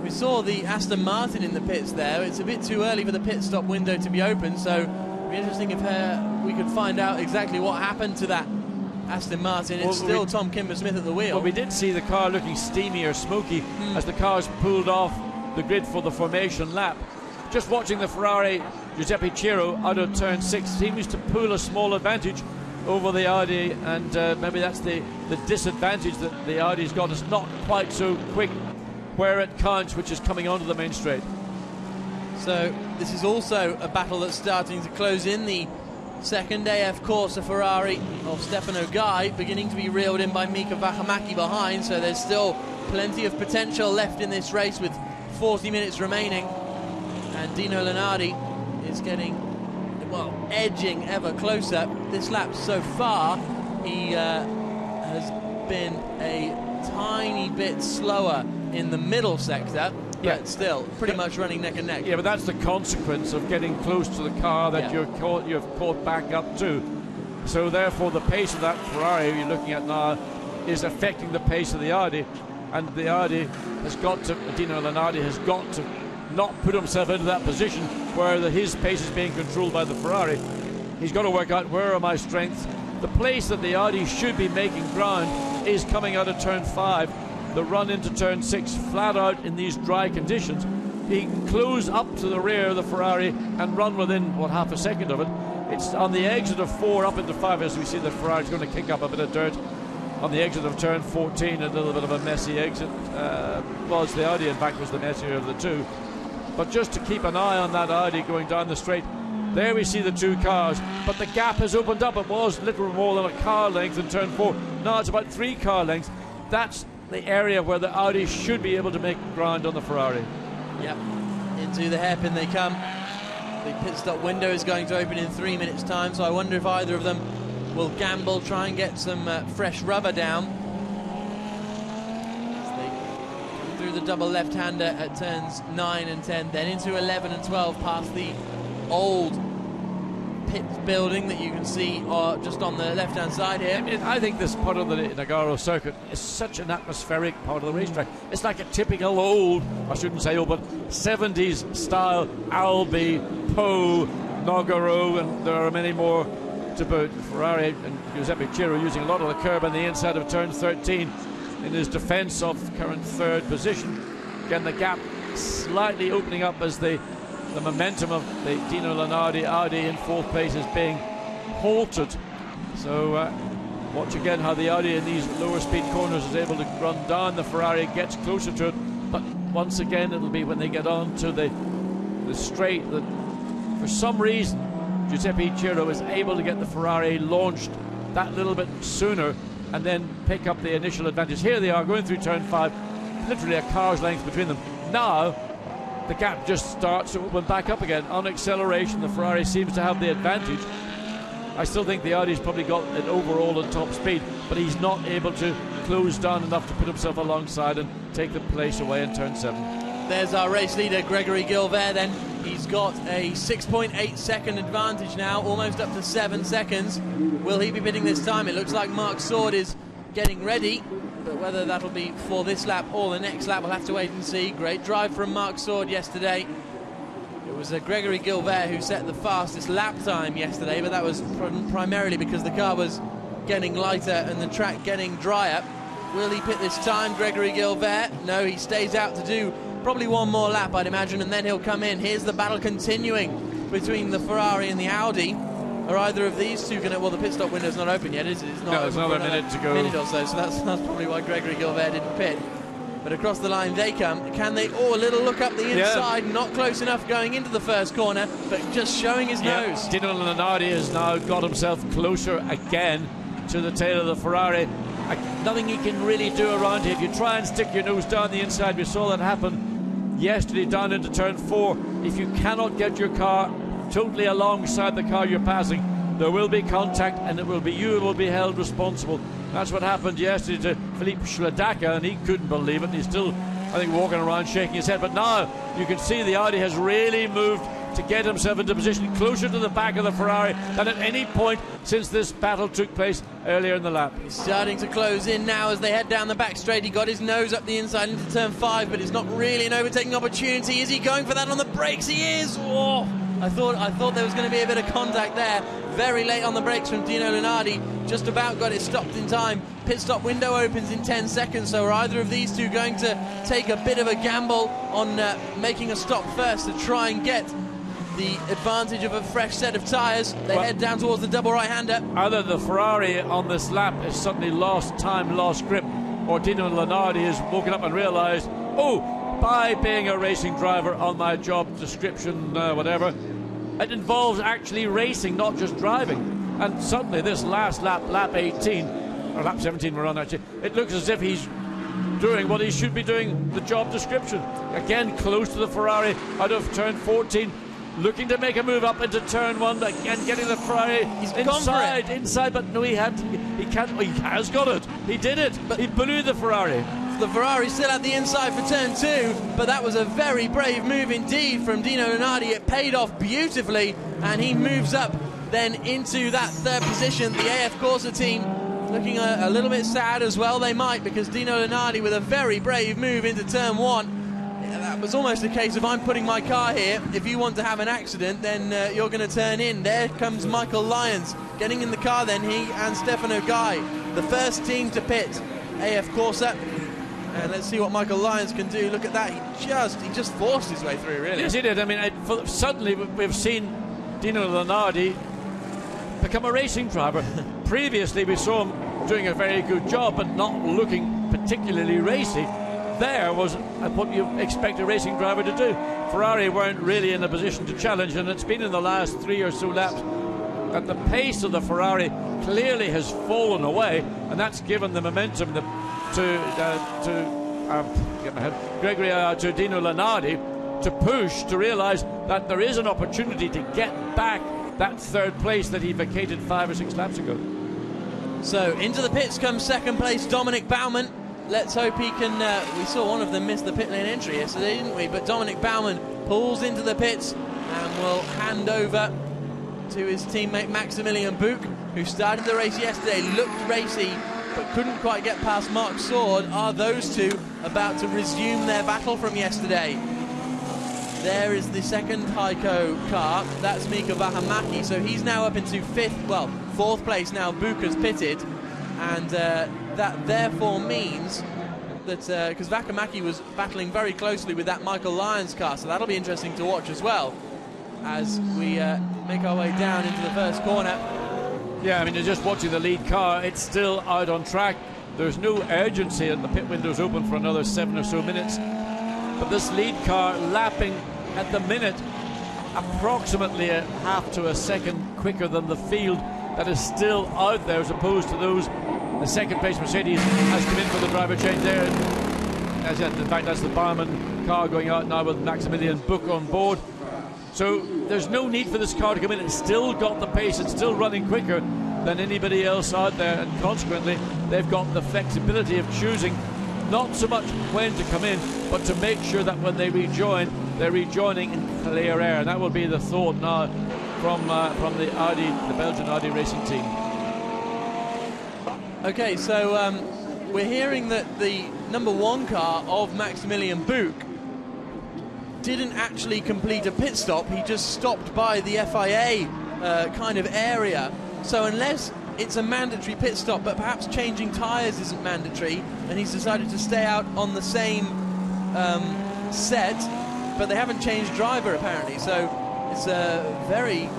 We saw the Aston Martin in the pits there. It's a bit too early for the pit stop window to be open, so it'd be interesting if we could find out exactly what happened to that Aston Martin. It's still Tom Kimber-Smith at the wheel. Well, we did see the car looking steamy or smoky as the cars pulled off the grid for the formation lap. Just watching the Ferrari, Giuseppe Ciro, out of turn 6, seems to pull a small advantage over the Audi, and maybe that's the disadvantage that the Audi's got. It's not quite so quick where it counts, which is coming onto the main straight. So this is also a battle that's starting to close in. The second AF Corsa Ferrari of Stefano Guy beginning to be reeled in by Mika Vähämäki behind, so there's still plenty of potential left in this race with 40 minutes remaining, and Dino Lenardi is getting, well, edging ever closer. This lap so far he has been a tiny bit slower in the middle sector, but still pretty much running neck and neck. Yeah, but that's the consequence of getting close to the car that you've caught back up to. So therefore the pace of that Ferrari you're looking at now is affecting the pace of the Audi, and the Audi has got to, Dino Lenardi has got to not put himself into that position where his pace is being controlled by the Ferrari. He's got to work out, where are my strengths? The place that the Audi should be making ground is coming out of turn 5. The run into turn 6 flat out in these dry conditions. He can close up to the rear of the Ferrari and run within, half a second of it. It's on the exit of 4 up into 5 as we see the Ferrari's going to kick up a bit of dirt on the exit of turn 14. A little bit of a messy exit. Was the Audi, in fact, was the messier of the two. But just to keep an eye on that Audi going down the straight, there we see the 2 cars, but the gap has opened up. It was little more than a car length in turn 4. Now it's about 3 car lengths. That's the area where the Audi should be able to make ground on the Ferrari. Yep, into the hairpin they come. The pit stop window is going to open in 3 minutes time, so I wonder if either of them will gamble, try and get some fresh rubber down. As they come through the double left-hander at turns 9 and 10, then into 11 and 12 past the old pit building that you can see just on the left-hand side here. I think this part of the Nagaro circuit is such an atmospheric part of the racetrack. It's like a typical old, I shouldn't say old, but 70s style Albi, Po, Nogaro, and there are many more to boot. Ferrari and Giuseppe Ciro using a lot of the curb on the inside of turn 13 in his defence of current third position. Again, the gap slightly opening up as the momentum of the Dino Lunardi Audi in fourth place is being halted. So watch again how the Audi in these lower speed corners is able to run down the Ferrari, gets closer to it, but once again it'll be when they get on to the straight that for some reason Giuseppe Ciro is able to get the Ferrari launched that little bit sooner and then pick up the initial advantage. Here they are going through turn 5, literally a car's length between them. Now the gap just starts to open back up again. On acceleration, the Ferrari seems to have the advantage. I still think the Audi's probably got it overall at top speed, but he's not able to close down enough to put himself alongside and take the place away in turn 7. There's our race leader, Gregory Gilbert, then. He's got a 6.8 second advantage now, almost up to 7 seconds. Will he be bidding this time? It looks like Mark Sword is getting ready, but whether that'll be for this lap or the next lap, we'll have to wait and see. Great drive from Mark Sword yesterday. It was Gregory Gilbert who set the fastest lap time yesterday, but that was primarily because the car was getting lighter and the track getting drier. Will he pit this time, Gregory Gilbert? No, he stays out to do probably one more lap, I'd imagine, and then he'll come in. Here's the battle continuing between the Ferrari and the Audi. Are either of these two going to... Well, the pit stop window's not open yet, is it? It's not. No, there's another minute to go. Minute or so that's probably why Gregory Gilbert didn't pit. But across the line they come. Can they... Oh, a little look up the inside. Not close enough going into the first corner, but just showing his nose. Dino Lunardi has now got himself closer again to the tail of the Ferrari. Nothing he can really do around here. If you try and stick your nose down the inside, we saw that happen yesterday down into turn 4. If you cannot get your car totally alongside the car you're passing, there will be contact and it will be you who will be held responsible. That's what happened yesterday to Philippe Schledaka, and he couldn't believe it, and he's still, I think, walking around shaking his head. But now you can see the Audi has really moved to get himself into position closer to the back of the Ferrari than at any point since this battle took place earlier in the lap. He's starting to close in now as they head down the back straight. He got his nose up the inside into turn 5, but it's not really an overtaking opportunity. Is he going for that on the brakes? He is! Oh, I thought there was going to be a bit of contact there. Very late on the brakes from Dino Lunardi. Just about got it stopped in time. Pit stop window opens in 10 seconds, so are either of these two going to take a bit of a gamble on making a stop first to try and get the advantage of a fresh set of tyres? They head down towards the double right-hander. Either the Ferrari on this lap has suddenly lost time, lost grip, or Dino Lunardi has woken up and realised, oh, by being a racing driver on my job description, whatever, it involves actually racing, not just driving. And suddenly this last lap, lap 18, or lap 17 we're on actually, it looks as if he's doing what he should be doing, the job description. Again, close to the Ferrari out of turn 14, looking to make a move up into turn 1, again getting the Ferrari inside, but no, he has got it. He did it, but he blew the Ferrari. The Ferrari still at the inside for turn 2, but that was a very brave move indeed from Dino Lunardi. It paid off beautifully, and he moves up then into that third position. The AF Corsa team looking a little bit sad as well. They might, because Dino Lunardi with a very brave move into turn 1. That was almost a case of, I'm putting my car here. If you want to have an accident, then you're going to turn in. There comes Michael Lyons getting in the car then, he and Stefano Guy, the first team to pit, AF Corsa. And let's see what Michael Lyons can do. Look at that, he just forced his way through, really. Yes, he did. I mean, suddenly we've seen Dino Lunardi become a racing driver. Previously we saw him doing a very good job but not looking particularly racy. There was what you expect a racing driver to do. Ferrari weren't really in a position to challenge, and it's been in the last 3 or so laps that the pace of the Ferrari clearly has fallen away, and that's given the momentum to Dino Lunardi to push, to realise that there is an opportunity to get back that third place that he vacated 5 or 6 laps ago. So into the pits comes second place Dominic Baumann. Let's hope he can... we saw one of them miss the pit lane entry yesterday, didn't we? But Dominic Baumann pulls into the pits and will hand over to his teammate Maximilian Buch, who started the race yesterday, looked racy, but couldn't quite get past Mark Sword. Are those two about to resume their battle from yesterday? there is the second Heiko car. That's Mika Vähämäki. So he's now up into fourth place now. Buka's pitted, and that therefore means that because Vähämäki was battling very closely with that Michael Lyons car, so that'll be interesting to watch as well as we make our way down into the first corner. Yeah, I mean, you're just watching the lead car. It's still out on track. There's no urgency, and the pit window's open for another 7 or so minutes. But this lead car lapping at the minute approximately a half to a second quicker than the field that is still out there, as opposed to those. The second place Mercedes has come in for the driver change there. In fact, that's the Barman car going out now with Maximilian Buch on board. So there's no need for this car to come in. It's still got the pace. It's still running quicker than anybody else out there, and consequently they've got the flexibility of choosing not so much when to come in, but to make sure that when they rejoin, they're rejoining in clear air. And that will be the thought now from the Belgian Audi racing team. Okay, so we're hearing that the number 1 car of Maximilian Buch didn't actually complete a pit stop. He just stopped by the FIA kind of area. So unless it's a mandatory pit stop, but perhaps changing tyres isn't mandatory, and he's decided to stay out on the same set, but they haven't changed driver apparently. So it's very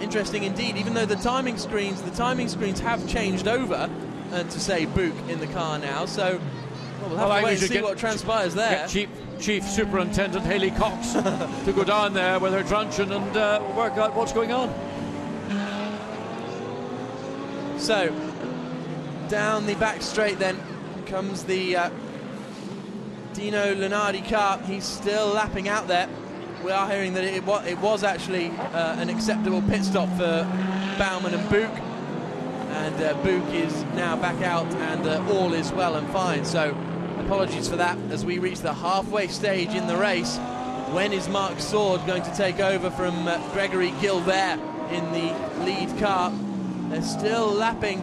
interesting indeed, even though the timing screens have changed over to say Buch in the car now. So we'll have to wait and see what transpires there. Chief Superintendent Haley Cox to go down there with her truncheon and work out what's going on. So down the back straight then comes the Dino Lunardi car. He's still lapping out there. We are hearing that it was actually an acceptable pit stop for Baumann and Buch, and Buch is now back out, and all is well and fine. So apologies for that as we reach the halfway stage in the race. When is Marc Sword going to take over from Gregory Gilbert in the lead car? They're still lapping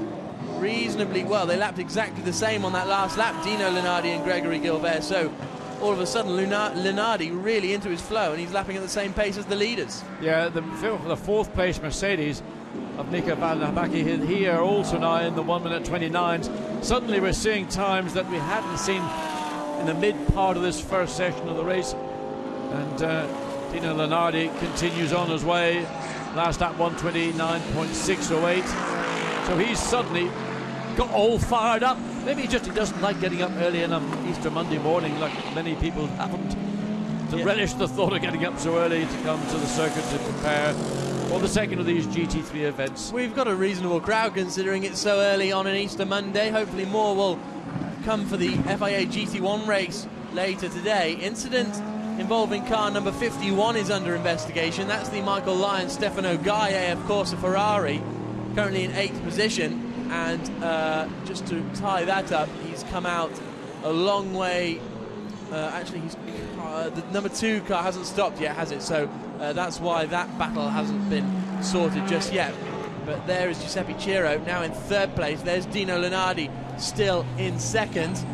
reasonably well. They lapped exactly the same on that last lap, Dino Lunardi and Gregory Gilbert. So all of a sudden Lunardi really into his flow, and he's lapping at the same pace as the leaders. Yeah, the 4th place Mercedes of Mika Vähämäki here also now in the 1:29s. Suddenly we're seeing times that we hadn't seen in the mid part of this first session of the race, and Dino Lunardi continues on his way. Last lap 1:29.608. So he's suddenly got all fired up. Maybe he doesn't like getting up early on an Easter Monday morning like many people haven't, to relish the thought of getting up so early to come to the circuit to prepare for the second of these GT3 events. We've got a reasonable crowd considering it's so early on an Easter Monday. Hopefully more will come for the FIA GT1 race later today. Incident involving car number 51 is under investigation. That's the Michael Lyons Stefano Gaia, of course, a Ferrari, currently in 8th position. And just to tie that up, he's come out a long way. Actually, the number 2 car hasn't stopped yet, has it? So that's why that battle hasn't been sorted just yet. But there is Giuseppe Ciro now in 3rd place. There's Dino Lunardi still in 2nd.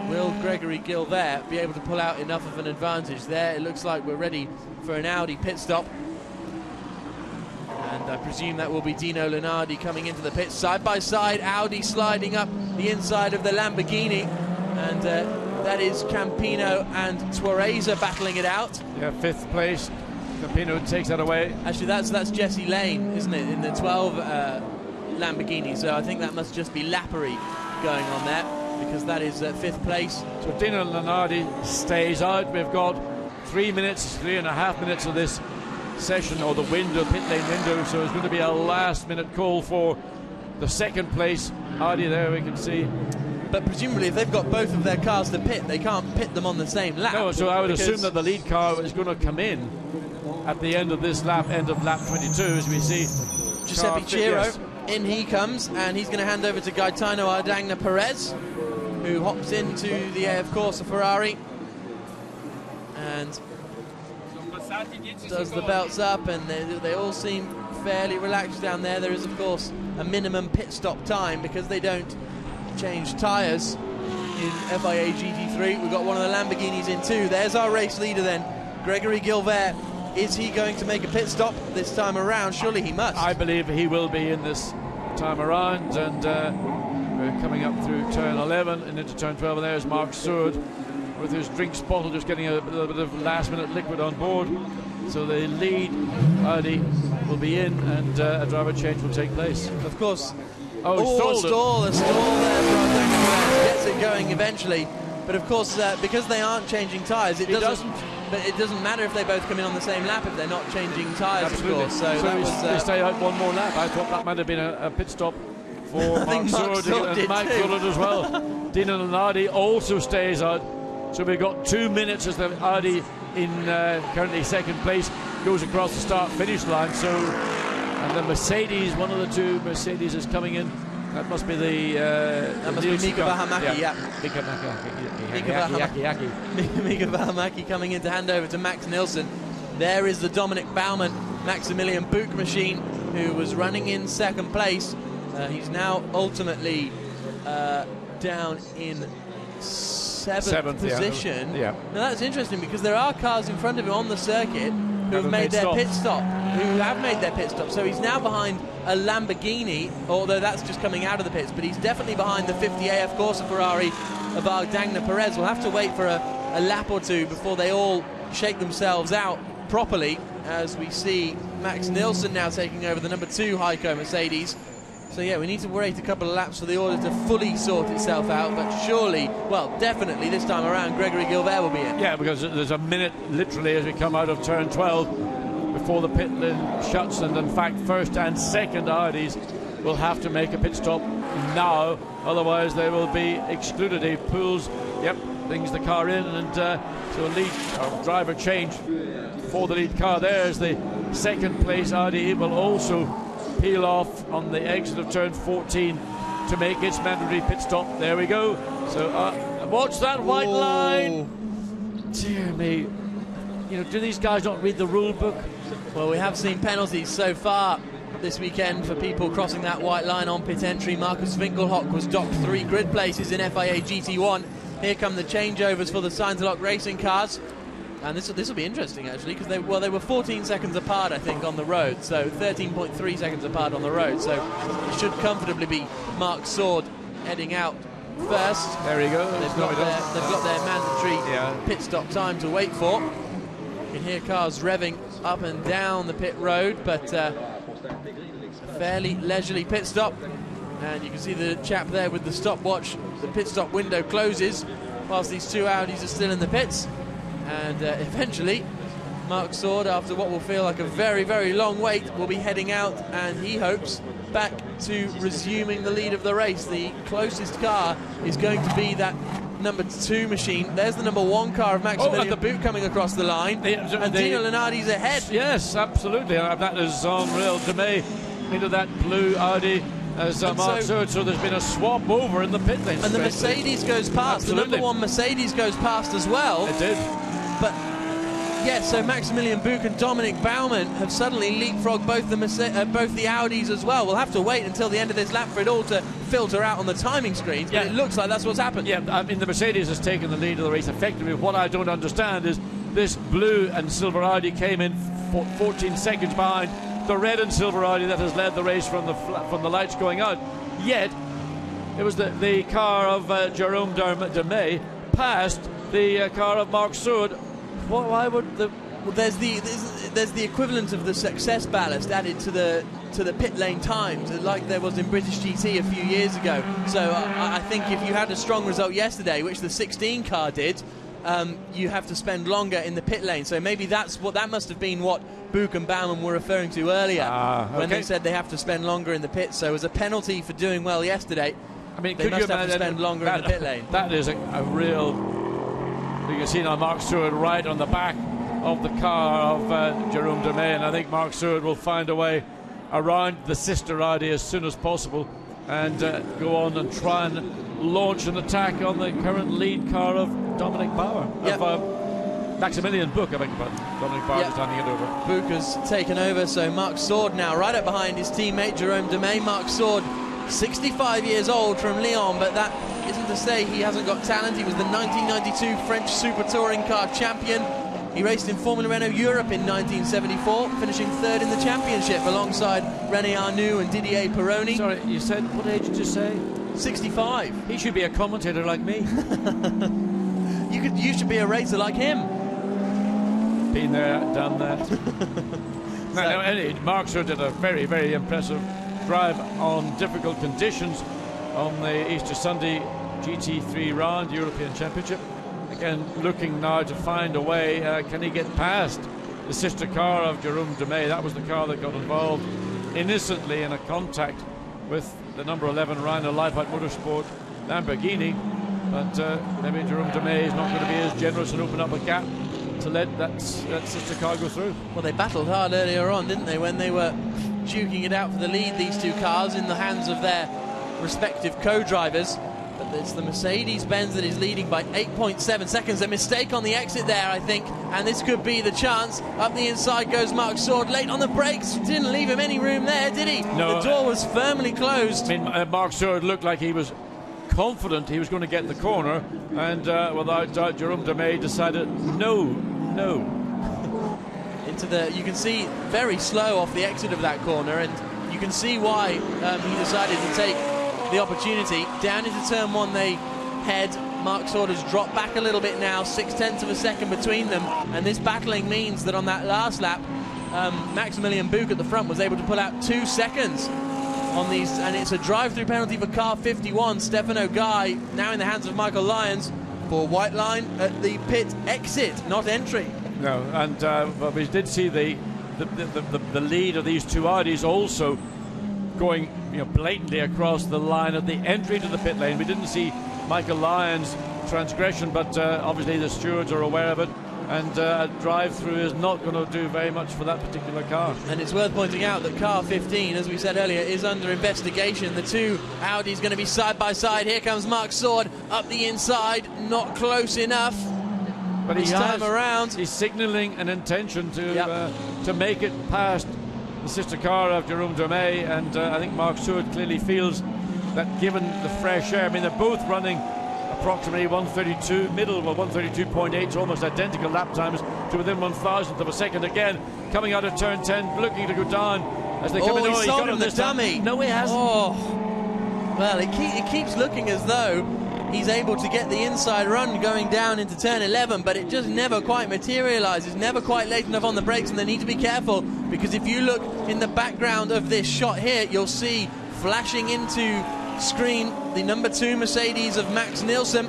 Will Gregory Gilbert be able to pull out enough of an advantage there? It looks like we're ready for an Audi pit stop. And I presume that will be Dino Lunardi coming into the pits. Side by side, Audi sliding up the inside of the Lamborghini. And that is Campino and Tuareza battling it out. Yeah, 5th place. Campino takes that away. Actually, that's Jesse Lane, isn't it, in the 12 Lamborghini. So I think that must just be Lappery going on there, because that is 5th place. So Dino Lunardi stays out. We've got 3.5 minutes of this session, or the window, pit lane window, so it's going to be a last minute call for the 2nd place Audi there, we can see. But presumably if they've got both of their cars to pit, they can't pit them on the same lap. No, so I would assume that the lead car is going to come in at the end of this lap, end of lap 22, as we see Giuseppe Ciro. In he comes, and he's going to hand over to Gaetano Ardagna Perez, who hops into the, of course, a Ferrari, and does the belts up, and they all seem fairly relaxed down there. There is, of course, a minimum pit stop time because they don't change tyres in FIA GT3. We've got one of the Lamborghinis in too. There's our race leader then, Gregory Gilbert. Is he going to make a pit stop this time around? Surely he must. I believe he will be in this time around, and we're coming up through turn 11 and into turn 12, and there's Mark Seward with his drinks bottle, just getting a little bit of last-minute liquid on board. So the lead Audi will be in, and a driver change will take place. Of course. Oh, a stall there for Armagnac. Gets it going eventually, but of course because they aren't changing tyres, it doesn't. But it doesn't matter if they both come in on the same lap if they're not changing tyres, of course. So that was, they stay out one more lap. I thought that might have been a pit stop for Mark Seward and Mike Gullet as well. Dino Lunardi also stays out. So we've got 2 minutes as the Audi in currently second place goes across the start-finish line. So, and the Mercedes, one of the two Mercedes is coming in. That must be the Mika Vähämäki, yeah. Mika Vähämäki coming in to hand over to Max Nilsson. There is the Dominic Baumann Maximilian Buch machine, who was running in second place. He's now ultimately down in seventh position. Yeah. Now that's interesting because there are cars in front of him on the circuit who have made their pit stop. So he's now behind a Lamborghini, although that's just coming out of the pits, but he's definitely behind the 50 AF Corsa Ferrari of Dagna Perez. We'll have to wait for a lap or two before they all shake themselves out properly, as we see Max Nilsson now taking over the number 2 Heiko Mercedes. So yeah, we need to wait a couple of laps for the order to fully sort itself out, but surely, well, definitely this time around Gregory Gilbert will be in. Yeah, because there's a minute literally as we come out of turn 12 before the pit lane shuts, and in fact first and second Audis will have to make a pit stop now, otherwise they will be excluded. He pulls, brings the car in, and so lead driver change for the lead car. There's the second place Audi. It will also peel off on the exit of turn 14 to make its mandatory pit stop. There we go. So watch that white line. Dear me. You know, do these guys not read the rule book? Well, we have seen penalties so far this weekend for people crossing that white line on pit entry. Marcus Winkelhock was docked 3 grid places in FIA GT1. Here come the changeovers for the Science-Lock racing cars. And this will be interesting, actually, because they were 14 seconds apart, I think, on the road. So 13.3 seconds apart on the road. So it should comfortably be Mark Sword heading out first. There you go. They've got their mandatory pit stop time to wait for. You can hear cars revving up and down the pit road, but a fairly leisurely pit stop. And you can see the chap there with the stopwatch. The pit stop window closes whilst these 2 Audis are still in the pits. And eventually, Mark Sword, after what will feel like a very, very long wait, will be heading out, and he hopes back to resuming the lead of the race. The closest car is going to be that number 2 machine. There's the number 1 car of Maximilian Buch coming across the line, and Dino Lunardi's ahead. Yes, absolutely. That is unreal. DeMay into that blue Audi as Mark Sword. So there's been a swap over in the pit lane. And the Mercedes goes past. Absolutely. The number 1 Mercedes goes past as well. It did. But yeah, so Maximilian Buch and Dominic Baumann have suddenly leapfrogged both the Audis as well. We'll have to wait until the end of this lap for it all to filter out on the timing screens, but it looks like that's what's happened. Yeah, I mean, the Mercedes has taken the lead of the race effectively. What I don't understand is this blue and silver Audi came in 14 seconds behind the red and silver Audi that has led the race from the lights going out. Yet it was the car of Jerome Demey passed the car of Mark Sword. Why would the... Well, there's the equivalent of the success ballast added to the pit lane times, like there was in British GT a few years ago. So I think if you had a strong result yesterday, which the 16 car did, you have to spend longer in the pit lane. So maybe that must have been what Buch and Baumann were referring to earlier when they said they have to spend longer in the pit. So as a penalty for doing well yesterday, I mean, they must have to spend longer in the pit lane. That is a real... You can see now Mark Stewart right on the back of the car of Jerome Demey, and I think Mark Stewart will find a way around the sister Audi as soon as possible and go on and try and launch an attack on the current lead car of Dominic Bauer. Maximilian Buch, I beg your pardon. Dominic Bauer is handing it over. Buch has taken over, so Mark Sword now right up behind his teammate Jerome Demey. Mark Sword, 65 years old from Lyon, but that isn't to say he hasn't got talent. He was the 1992 French Super Touring Car champion. He raced in Formula Renault Europe in 1974, finishing third in the championship alongside René Arnoux and Didier Pironi. Sorry, you said, what age did you say? 65. He should be a commentator like me. You should be a racer like him. Been there, done that. Anyway, Mark Suhr did a very, very impressive drive on difficult conditions on the Easter Sunday GT3 round, European Championship. Again, looking now to find a way, can he get past the sister car of Jérôme Demey? That was the car that got involved innocently in a contact with the number 11 Reiner Leibhardt Motorsport Lamborghini, but maybe Jérôme Demey is not going to be as generous and open up a gap to let that sister car go through. Well, they battled hard earlier on, didn't they, when they were duking it out for the lead, these two cars, in the hands of their respective co-drivers. But it's the Mercedes-Benz that is leading by 8.7 seconds. A mistake on the exit there, I think, and this could be the chance. Up the inside goes Marc Suhr, late on the brakes. Didn't leave him any room there, did he? No. The door was firmly closed. I mean, Marc Suhr looked like he was confident he was going to get the corner, and without doubt Jérôme Demey decided no. Into the, you can see, very slow off the exit of that corner, and you can see why he decided to take the opportunity. Down into turn one they head. Marc Suhr has dropped back a little bit now, 0.6 of a second between them, and this battling means that on that last lap Maximilian Buch at the front was able to pull out 2 seconds on these, and it's a drive-through penalty for car 51. Stefano Guy now in the hands of Michael Lyons for white line at the pit exit, not entry. No, and but we did see the lead of these two Audis also going, blatantly across the line at the entry to the pit lane. We didn't see Michael Lyons' transgression, but obviously the stewards are aware of it, and a drive-through is not going to do very much for that particular car. And it's worth pointing out that car 15, as we said earlier, is under investigation. The two Audis going to be side by side. Here comes Marc Suhr up the inside, not close enough. But this time around, he's signalling an intention to make it past the sister car of Jérôme Demey, and I think Marc Suhr clearly feels that given the fresh air, I mean, they're both running approximately 132, middle of 132.8, almost identical lap times to within 1,000th of a second. Again, coming out of turn 10, looking to go down as they come in. He sold him the dummy. No, he hasn't. Well, it keeps looking as though he's able to get the inside run going down into turn 11, but it just never quite materializes, never quite late enough on the brakes, and they need to be careful, because if you look in the background of this shot here, you'll see flashing into screen the number 2 Mercedes of Max Nielsen.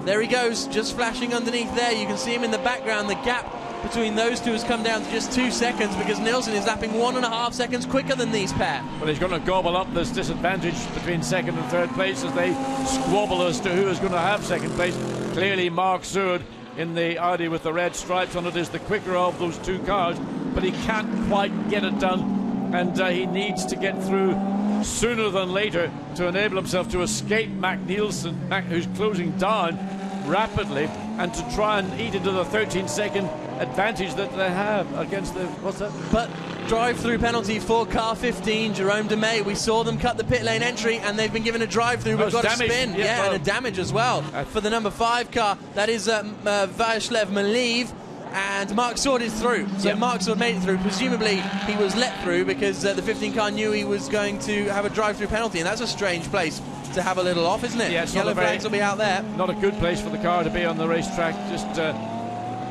There he goes, just flashing underneath there. You can see him in the background. The gap between those two has come down to just 2 seconds, because Nielsen is lapping 1.5 seconds quicker than these pair. Well, he's going to gobble up this disadvantage between second and third place as they squabble as to who is going to have second place. Clearly Marc Suhr in the Audi with the red stripes on it is the quicker of those two cars, but he can't quite get it done, and he needs to get through sooner than later to enable himself to escape Mac Nielsen, who's closing down rapidly, and to try and eat into the 13-second advantage that they have against the, what's that? But drive-through penalty for car 15, Jérôme Demey. We saw them cut the pit lane entry, and they've been given a drive-through. We've got damage. A spin, and a damage as well for the number 5 car. That is Václav Maliv, and Marc Suhr is through. So Marc Suhr made it through. Presumably he was let through because the 15 car knew he was going to have a drive-through penalty, and that's a strange place to have a little off, isn't it? Yeah, yellow flags will be out there. Not a good place for the car to be on the racetrack. Just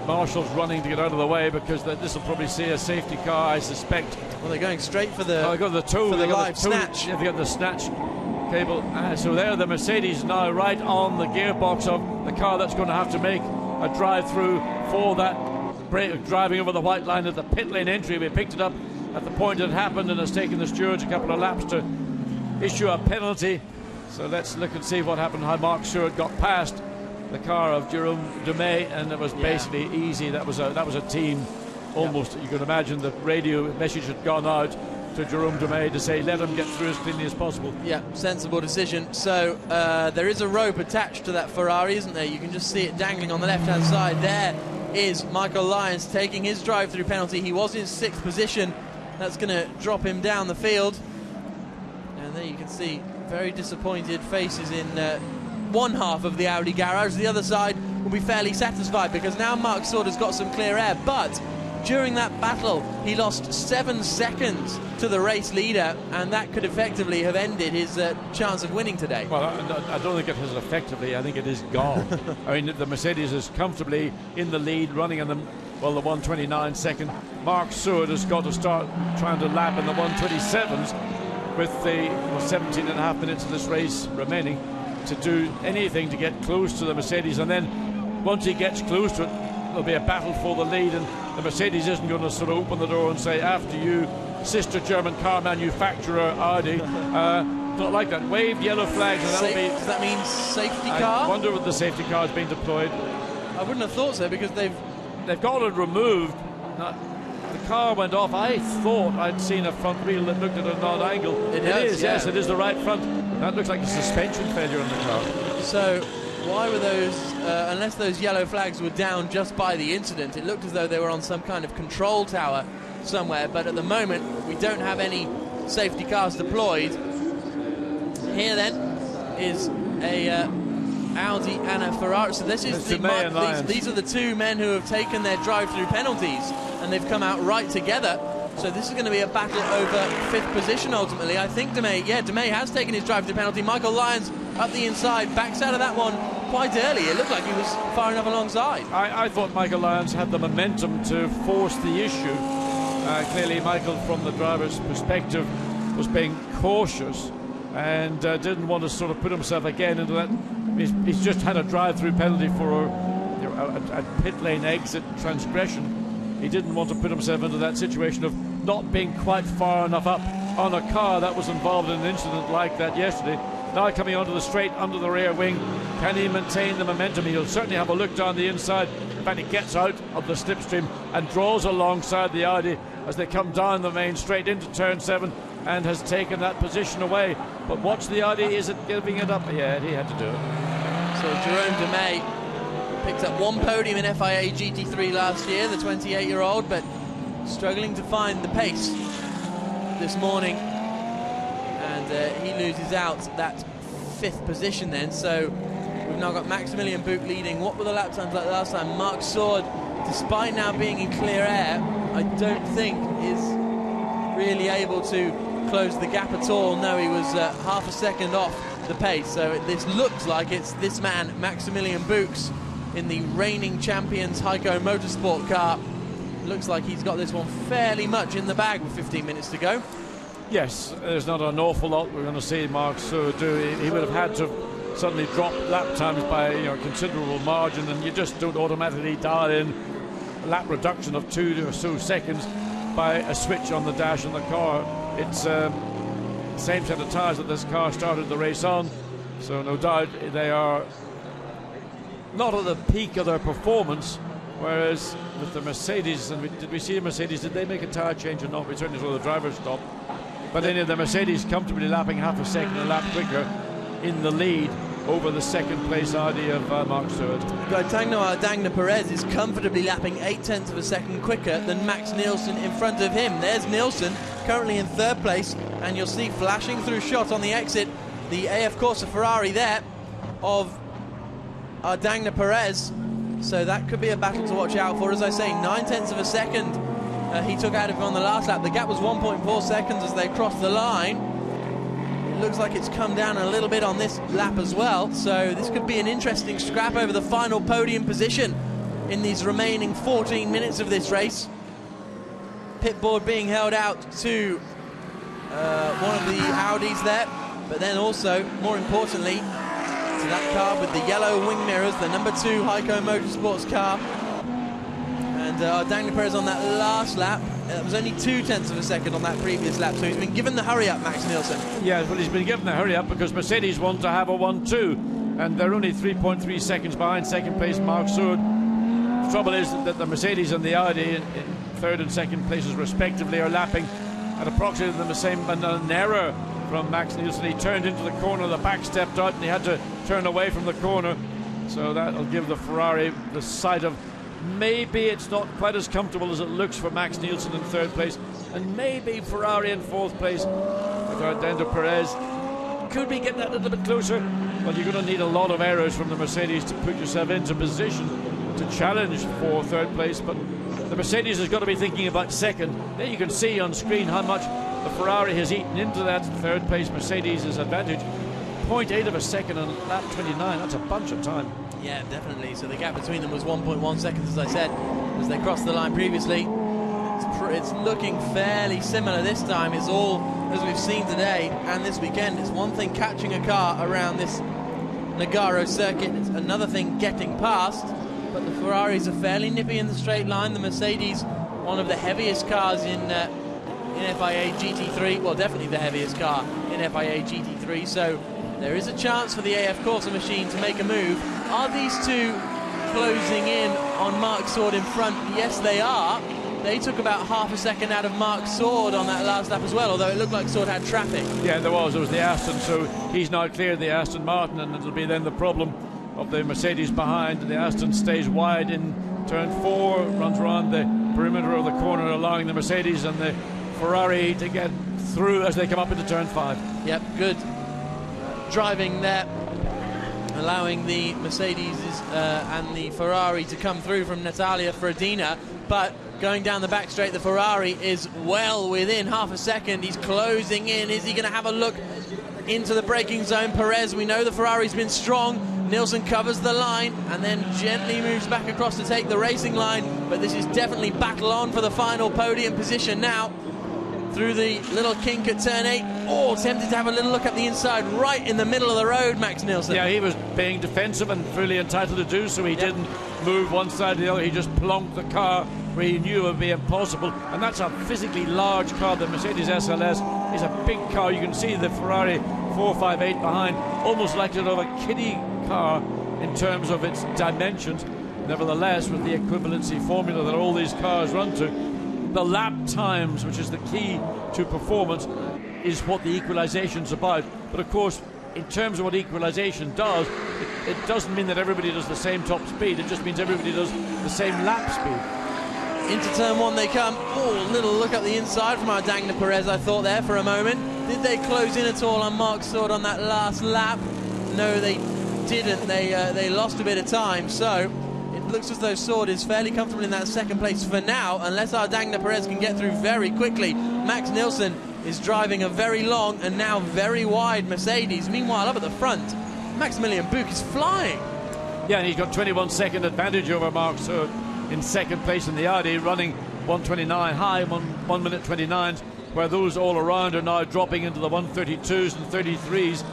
marshals running to get out of the way, because this will probably see a safety car, I suspect. Well, they're going straight for the, they got the tow, for the live snatch. Yeah, they got the snatch cable. So there, the Mercedes now right on the gearbox of the car that's going to have to make a drive-through for that driving over the white line at the pit lane entry. We picked it up at the point it happened, and has taken the stewards a couple of laps to issue a penalty. So let's look and see what happened, how Marc Suhr got past the car of Jérôme Demey, and it was basically easy. That was a team almost. You could imagine the radio message had gone out to Jérôme Demey to say let him get through as cleanly as possible. Yeah, sensible decision. So there is a rope attached to that Ferrari, isn't there? You can just see it dangling on the left-hand side. There is Michael Lyons taking his drive-through penalty. He was in 6th position. That's going to drop him down the field. And there you can see very disappointed faces in one half of the Audi garage. The other side will be fairly satisfied because now Marc Sord has got some clear air, but during that battle he lost 7 seconds to the race leader, and that could effectively have ended his chance of winning today. Well, I don't think it has effectively. I think it is gone. I mean, the Mercedes is comfortably in the lead, running in the 129 second. Marc Sord has got to start trying to lap in the 127s with the 17 and a half minutes of this race remaining to do anything to get close to the Mercedes, and then once he gets close to it, there'll be a battle for the lead, and the Mercedes isn't going to sort of open the door and say, after you, sister German car manufacturer Audi. Not like that. Wave yellow flags, and that'll be... Does that mean safety car? I wonder if the safety car is being deployed. I wouldn't have thought so, because they've got it removed. Now, the car went off. I thought I'd seen a front wheel that looked at an odd angle. It is, yeah. Yes, it is the right front. That looks like a suspension failure in the car. So why were those, unless those yellow flags were down just by the incident, it looked as though they were on some kind of control tower somewhere, but at the moment we don't have any safety cars deployed. Here then is a Audi and a Ferrari. So this is these are the two men who have taken their drive-through penalties, and they've come out right together. So this is going to be a battle over 5th position ultimately. I think Demey has taken his drive-through penalty. Michael Lyons up the inside, backs out of that one quite early. It looked like he was far enough alongside. I thought Michael Lyons had the momentum to force the issue. Clearly Michael, from the driver's perspective, was being cautious and didn't want to sort of put himself again into that. He's just had a drive-through penalty for a pit lane exit transgression. He didn't want to put himself into that situation of not being quite far enough up on a car that was involved in an incident like that yesterday. Now coming onto the straight under the rear wing, can he maintain the momentum? He'll certainly have a look down the inside. In fact, he gets out of the slipstream and draws alongside the Audi as they come down the main straight into turn 7, and has taken that position away. But watch the Audi, is it giving it up? Yeah, he had to do it. So Jerome Demey picked up 1 podium in FIA GT3 last year, the 28-year-old, but struggling to find the pace this morning, and he loses out that 5th position then. So we've now got Maximilian Buch leading. What were the lap times like last time? Marc Sord, despite now being in clear air, I don't think is really able to close the gap at all. No, he was half a second off the pace. So this looks like it's this man, Maximilian Buch, in the reigning champions Heiko Motorsport car. Looks like he's got this one fairly much in the bag with 15 minutes to go. Yes, there's not an awful lot we're going to see Marc Sord do. He would have had to suddenly drop lap times by a considerable margin, and you just don't automatically dial in a lap reduction of 2 or so seconds by a switch on the dash in the car. It's the same set of tyres that this car started the race on, so no doubt they are not at the peak of their performance, whereas with the Mercedes, and did we see a Mercedes, did they make a tyre change or not? We certainly saw the driver stop, but any of the Mercedes comfortably lapping half a second a lap quicker in the lead over the 2nd place Audi of Marc Sord. Gaetano Ardagna Perez is comfortably lapping 0.8 of a second quicker than Max Nielsen in front of him. There's Nielsen currently in 3rd place, and you'll see flashing through shot on the exit the AF Corsa Ferrari there of Ardagna Perez. So that could be a battle to watch out for. As I say, 0.9 of a second he took out of him on the last lap. The gap was 1.4 seconds as they crossed the line. It looks like it's come down a little bit on this lap as well, so this could be an interesting scrap over the final podium position in these remaining 14 minutes of this race. Pit board being held out to one of the Audis there, but then also, more importantly, to that car with the yellow wing mirrors, the number 2 Heiko Motorsports car. And Ardagna Perez on that last lap, it was only 0.2 of a second on that previous lap, so he's been given the hurry up, Max Nielsen. Yeah, well, he's been given the hurry up because Mercedes want to have a 1-2, and they're only 3.3 seconds behind 2nd place Marc Sord. The trouble is that the Mercedes and the Audi in 3rd and 2nd places respectively are lapping at approximately the same, and an error from Max Nielsen. He turned into the corner, the back stepped out, and he had to turn away from the corner, so that'll give the Ferrari the sight of maybe it's not quite as comfortable as it looks for Max Nielsen in 3rd place, and maybe Ferrari in 4th place with Ardagna Perez. Could be getting that a little bit closer. well, you're going to need a lot of errors from the Mercedes to put yourself into position to challenge for third place. But the Mercedes has got to be thinking about second. There you can see on screen how much the Ferrari has eaten into that third place Mercedes' advantage. 0.8 of a second on lap 29, that's a bunch of time. Yeah, definitely. So the gap between them was 1.1 seconds, as I said, as they crossed the line previously. It's looking fairly similar this time. It's all as we've seen today and this weekend. It's one thing catching a car around this Nogaro circuit, it's another thing getting past. But the Ferraris are fairly nippy in the straight line. The Mercedes, one of the heaviest cars in FIA GT3, well, definitely the heaviest car in FIA GT3. So there is a chance for the AF Corsa machine to make a move. Are these two closing in on Marc Sword in front? Yes, they are. They took about half a second out of Marc Sword on that last lap as well, although it looked like Sword had traffic. Yeah, there was the Aston, so he's now cleared the Aston Martin, and it'll be then the problem of the Mercedes behind. The Aston stays wide in turn 4, runs around the perimeter of the corner, allowing the Mercedes and the Ferrari to get through as they come up into turn 5. Yep, good driving there, allowing the Mercedes and the Ferrari to come through from Natalia Frodina. But going down the back straight, the Ferrari is well within half a second. He's closing in. Is he going to have a look into the braking zone? Perez, we know the Ferrari's been strong. Nilsson covers the line and then gently moves back across to take the racing line. But this is definitely battle on for the final podium position now. Through the little kink at turn 8. Oh, tempted to have a little look at the inside, right in the middle of the road, Max Nilsson. Yeah, he was being defensive and fully entitled to do so. He didn't move one side or the other. He just plonked the car where he knew it would be impossible. And that's a physically large car. The Mercedes SLS is a big car. You can see the Ferrari 458 behind, almost like sort of a kiddie car in terms of its dimensions. Nevertheless, with the equivalency formula that all these cars run to, the lap times, which is the key to performance, is what the equalization's about. But of course, in terms of what equalization does, it doesn't mean that everybody does the same top speed. It just means everybody does the same lap speed. Into turn 1 they come. Oh, little look up the inside from Ardagna Perez, I thought there for a moment. Did they close in at all on Marc Sword on that last lap? No, they didn't. They lost a bit of time, so it looks as though Sword is fairly comfortable in that second place for now, unless Ardagna Perez can get through very quickly. Max Nilsson is driving a very long and now very wide Mercedes. Meanwhile, up at the front, Maximilian Buch is flying. Yeah, and he's got 21-second advantage over Marc Sword in second place in the Audi, running 129 high, 1 minute 29s, where those all around are now dropping into the 132s and 33s.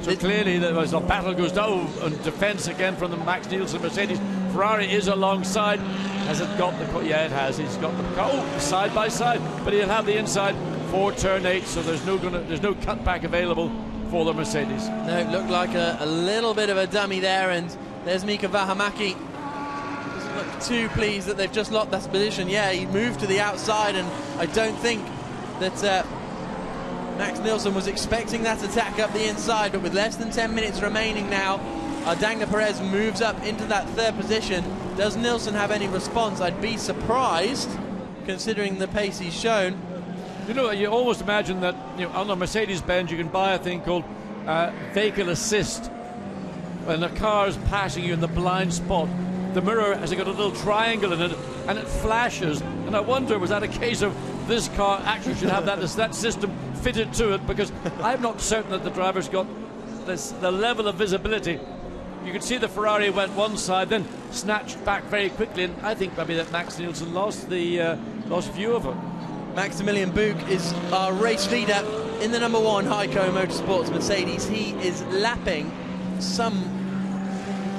So clearly, as the battle goes down on defence again from the Max Nilsson Mercedes, Ferrari is alongside. Has it got the? Yeah, it has. He's got the car side by side, but he'll have the inside for turn 8. So there's no cutback available for the Mercedes. No, it looked like a little bit of a dummy there, and there's Mika Vähämäki. Doesn't look too pleased that they've just locked that position. Yeah, he moved to the outside, and I don't think that Max Nilsson was expecting that attack up the inside, but with less than 10 minutes remaining now, Ardagna Perez moves up into that third position. Does Nilsson have any response? I'd be surprised, considering the pace he's shown. You know, you almost imagine that, you know, on a Mercedes-Benz you can buy a thing called vehicle assist. When a car is passing you in the blind spot, the mirror has got a little triangle in it, and it flashes. And I wonder, was that a case of this car actually should have that system fitted to it? Because I'm not certain that the driver's got the level of visibility. You could see the Ferrari went one side, then snatched back very quickly, and I think maybe that Max Nilsson lost view of it. Maximilian Buch is our race leader in the number 1 Heiko Motorsports Mercedes. He is lapping some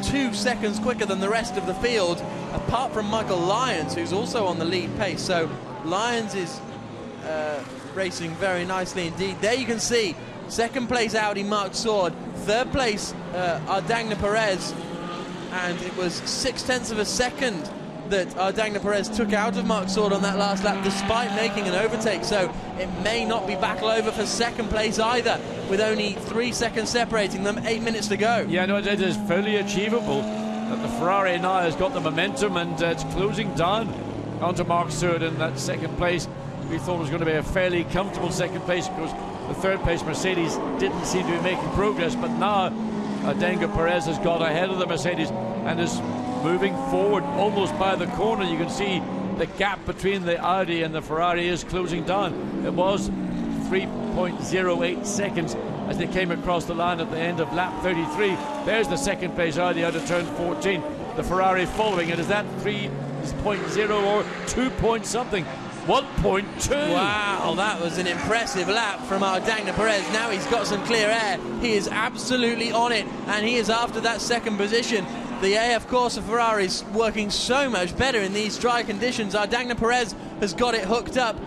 2 seconds quicker than the rest of the field, apart from Michael Lyons, who's also on the lead pace. So Lyons is racing very nicely indeed. There you can see second place Audi Marc Sword, third place Ardagna Perez, and it was 0.6 of a second that Ardagna Perez took out of Marc Sword on that last lap, despite making an overtake. So it may not be battle over for second place either, with only 3 seconds separating them, 8 minutes to go. Yeah, no, it is fully achievable. That the Ferrari now has got the momentum, and it's closing down onto Marc Sword in that second place. We thought it was going to be a fairly comfortable second place, because the third place Mercedes didn't seem to be making progress, but now Armagnac Perez has got ahead of the Mercedes and is moving forward almost by the corner. You can see the gap between the Audi and the Ferrari is closing down. It was 3.08 seconds as they came across the line at the end of lap 33. There's the second place Audi out of turn 14. The Ferrari following it. Is that 3.0 or 2 point something? 1.2. Wow, that was an impressive lap from Armagnac Perez. Now he's got some clear air. He is absolutely on it, and he is after that second position. The AF Corsa Ferrari is working so much better in these dry conditions. Armagnac Perez has got it hooked up.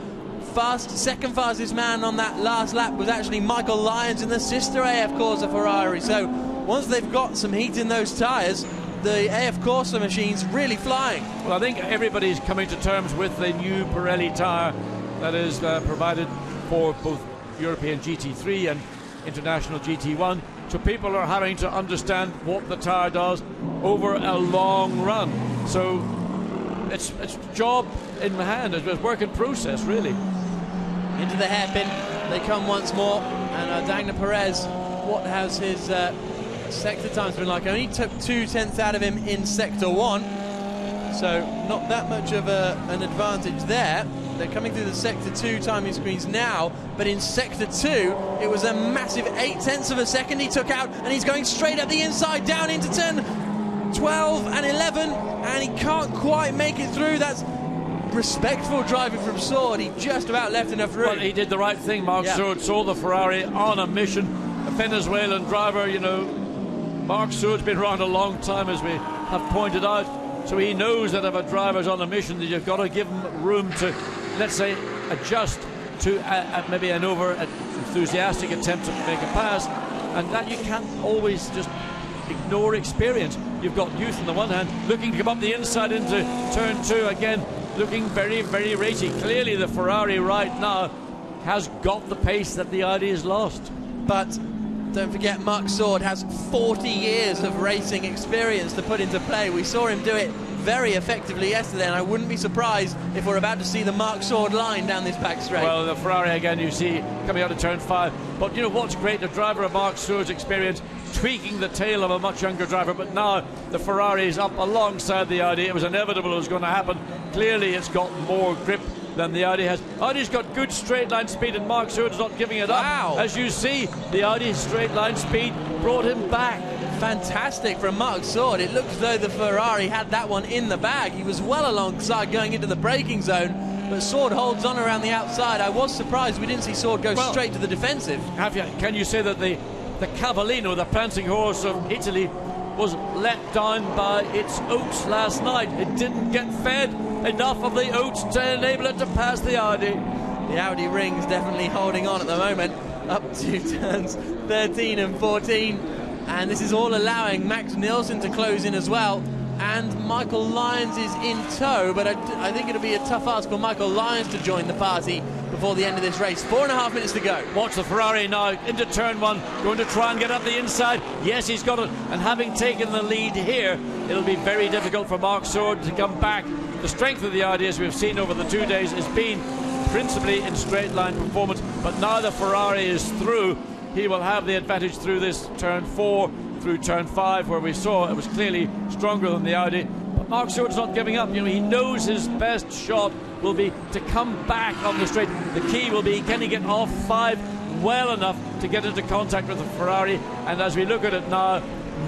Second fastest man on that last lap was actually Michael Lyons in the sister AF Corsa Ferrari. So once they've got some heat in those tyres, the AF Corsa machine's really flying. Well, I think everybody's coming to terms with the new Pirelli tyre that is provided for both European GT3 and International GT1. So people are having to understand what the tyre does over a long run. So it's job in hand, it's a work in process, really. Into the hairpin they come once more, and Armagnac Perez, what has his sector times been like? Only took 2/10 out of him in sector 1, so not that much of an advantage there. They're coming through the sector 2 timing screens now, but in sector 2 it was a massive 0.8 of a second he took out, and he's going straight at the inside down into turn 12 and 11, and he can't quite make it through. That's respectful driving from Sword. He just about left enough room. Well, he did the right thing. Mark Sword saw the Ferrari on a mission. A Venezuelan driver, you know, Mark Sword's been around a long time, as we have pointed out, so he knows that if a driver's on a mission, that you've got to give him room to, let's say, adjust to maybe an over-enthusiastic attempt to make a pass, and that you can't always just ignore experience. You've got youth on the one hand, looking to come up the inside into turn 2 again, looking very, very racy. Clearly the Ferrari right now has got the pace that the Audi has lost. But don't forget, Mark Sword has 40 years of racing experience to put into play. We saw him do it very effectively yesterday, and I wouldn't be surprised if we're about to see the Mark Sword line down this back straight. Well, the Ferrari again, you see, coming out of turn 5. But you know what's great? The driver of Mark Sword's experience, tweaking the tail of a much younger driver, but now the Ferrari is up alongside the Audi. It was inevitable it was going to happen. Clearly it's got more grip than the Audi has. Audi's got good straight line speed, and Mark Sword's not giving it up. As you see, the Audi's straight line speed brought him back. Fantastic from Mark Sword. It looked as though the Ferrari had that one in the bag. He was well alongside going into the braking zone, but Sword holds on around the outside. I was surprised we didn't see Sword go straight to the defensive. Can you say that the Cavallino, the prancing horse of Italy, was let down by its oats last night? It didn't get fed enough of the oats to enable it to pass the Audi. The Audi ring's definitely holding on at the moment, up to turns 13 and 14, and this is all allowing Max Nielsen to close in as well, and Michael Lyons is in tow, but I think it'll be a tough ask for Michael Lyons to join the party before the end of this race. 4.5 minutes to go. Watch the Ferrari now into turn 1, going to try and get up the inside. Yes, he's got it, and having taken the lead here, it'll be very difficult for Mark Sword to come back. The strength of the Audi, as we've seen over the 2 days, has been principally in straight line performance, but now the Ferrari is through. He will have the advantage through this turn 4, through turn 5, where we saw it was clearly stronger than the Audi. But Mark Sword's not giving up. You know, he knows his best shot will be to come back on the straight. The key will be, can he get off 5 well enough to get into contact with the Ferrari? And as we look at it now,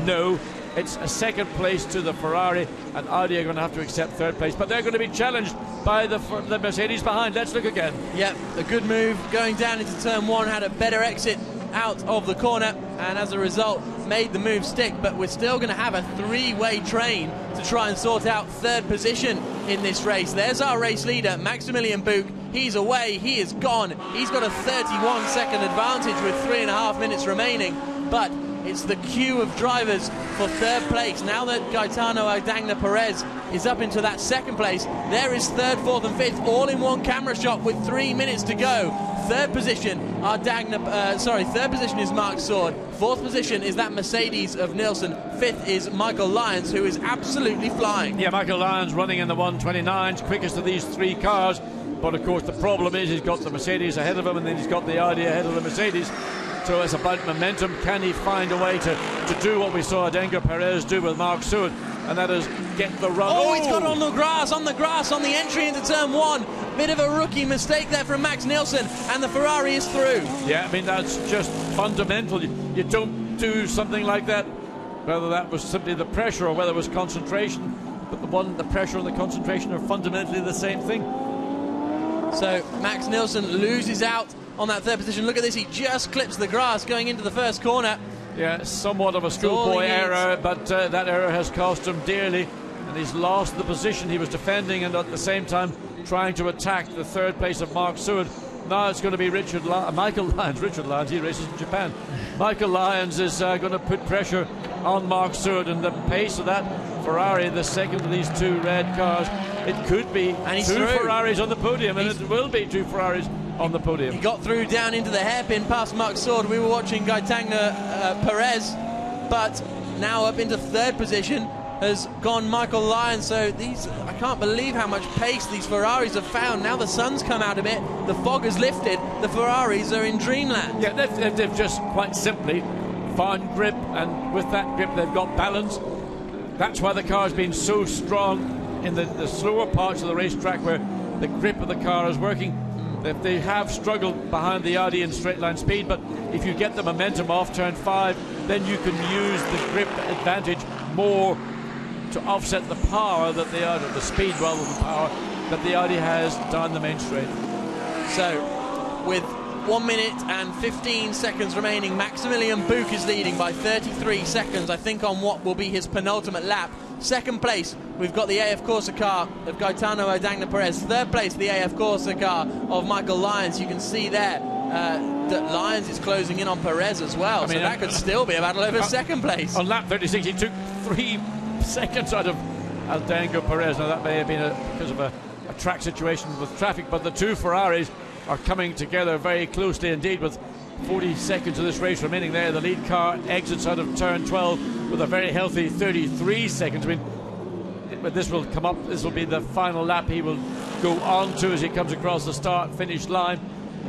no. It's a second place to the Ferrari, and Audi are going to have to accept third place, but they're going to be challenged by the Mercedes behind. Let's look again. Yep, a good move going down into turn 1, had a better exit out of the corner, and as a result made the move stick. But we're still going to have a 3-way train to try and sort out third position in this race. There's our race leader, Maximilian Buch. He's away, he is gone. He's got a 31-second advantage with 3.5 minutes remaining, but it's the queue of drivers for third place. Now that Gaetano Armagnac Perez is up into that second place, there is third, fourth and fifth all in one camera shot with 3 minutes to go. Third position, third position is Mark Sword. Fourth position is that Mercedes of Nielsen. Fifth is Michael Lyons, who is absolutely flying. Yeah, Michael Lyons running in the 129s, quickest of these 3 cars. But of course the problem is he's got the Mercedes ahead of him, and then he's got the Audi ahead of the Mercedes. So it's about momentum. Can he find a way to do what we saw Adengo Perez do with Mark Stewart, and that is get the run. Oh, he's got on the grass, on the entry into turn one. Bit of a rookie mistake there from Max Nielsen, and the Ferrari is through. Yeah, I mean, that's just fundamental. You don't do something like that, whether that was simply the pressure or whether it was concentration, but the pressure and the concentration are fundamentally the same thing. So Max Nielsen loses out on that third position. Look at this, he just clips the grass going into the first corner. Yeah, somewhat of a schoolboy error, but that error has cost him dearly, and he's lost the position he was defending and at the same time trying to attack the third place of Mark Stewart. Now it's going to be Michael Lyons, he races in Japan. Michael Lyons is going to put pressure on Mark Stewart, and the pace of that Ferrari, the second of these two red cars, it could be two Ferraris on the podium, and it will be two Ferraris on the podium. He got through down into the hairpin past Mark Stewart. We were watching Gaetano Perez, but now up into third position has gone Michael Lyons. So I can't believe how much pace these Ferraris have found. Now the sun's come out a bit, the fog has lifted, the Ferraris are in dreamland. Yeah, they've just quite simply found grip, and with that grip they've got balance. That's why the car's been so strong in the slower parts of the racetrack where the grip of the car is working. They have struggled behind the Audi in straight line speed, but if you get the momentum off turn 5, then you can use the grip advantage more to offset the power that the Audi, the speed rather than power, that the Audi has down the main straight. So, with 1 minute and 15 seconds remaining, Maximilian Buch is leading by 33 seconds, I think, on what will be his penultimate lap. Second place, we've got the AF Corsa car of Gaetano Adagna Perez. Third place, the AF Corsa car of Michael Lyons. You can see there that Lyons is closing in on Perez as well. I mean, so that could still be a battle over second place. On lap 36, he took 3 seconds out of Adengo Perez. Now, that may have been because of a track situation with traffic, but the two Ferraris are coming together very closely indeed, with 40 seconds of this race remaining there. The lead car exits out of turn 12 with a very healthy 33 seconds. I mean, but this will come up, this will be the final lap he will go on to as he comes across the start-finish line.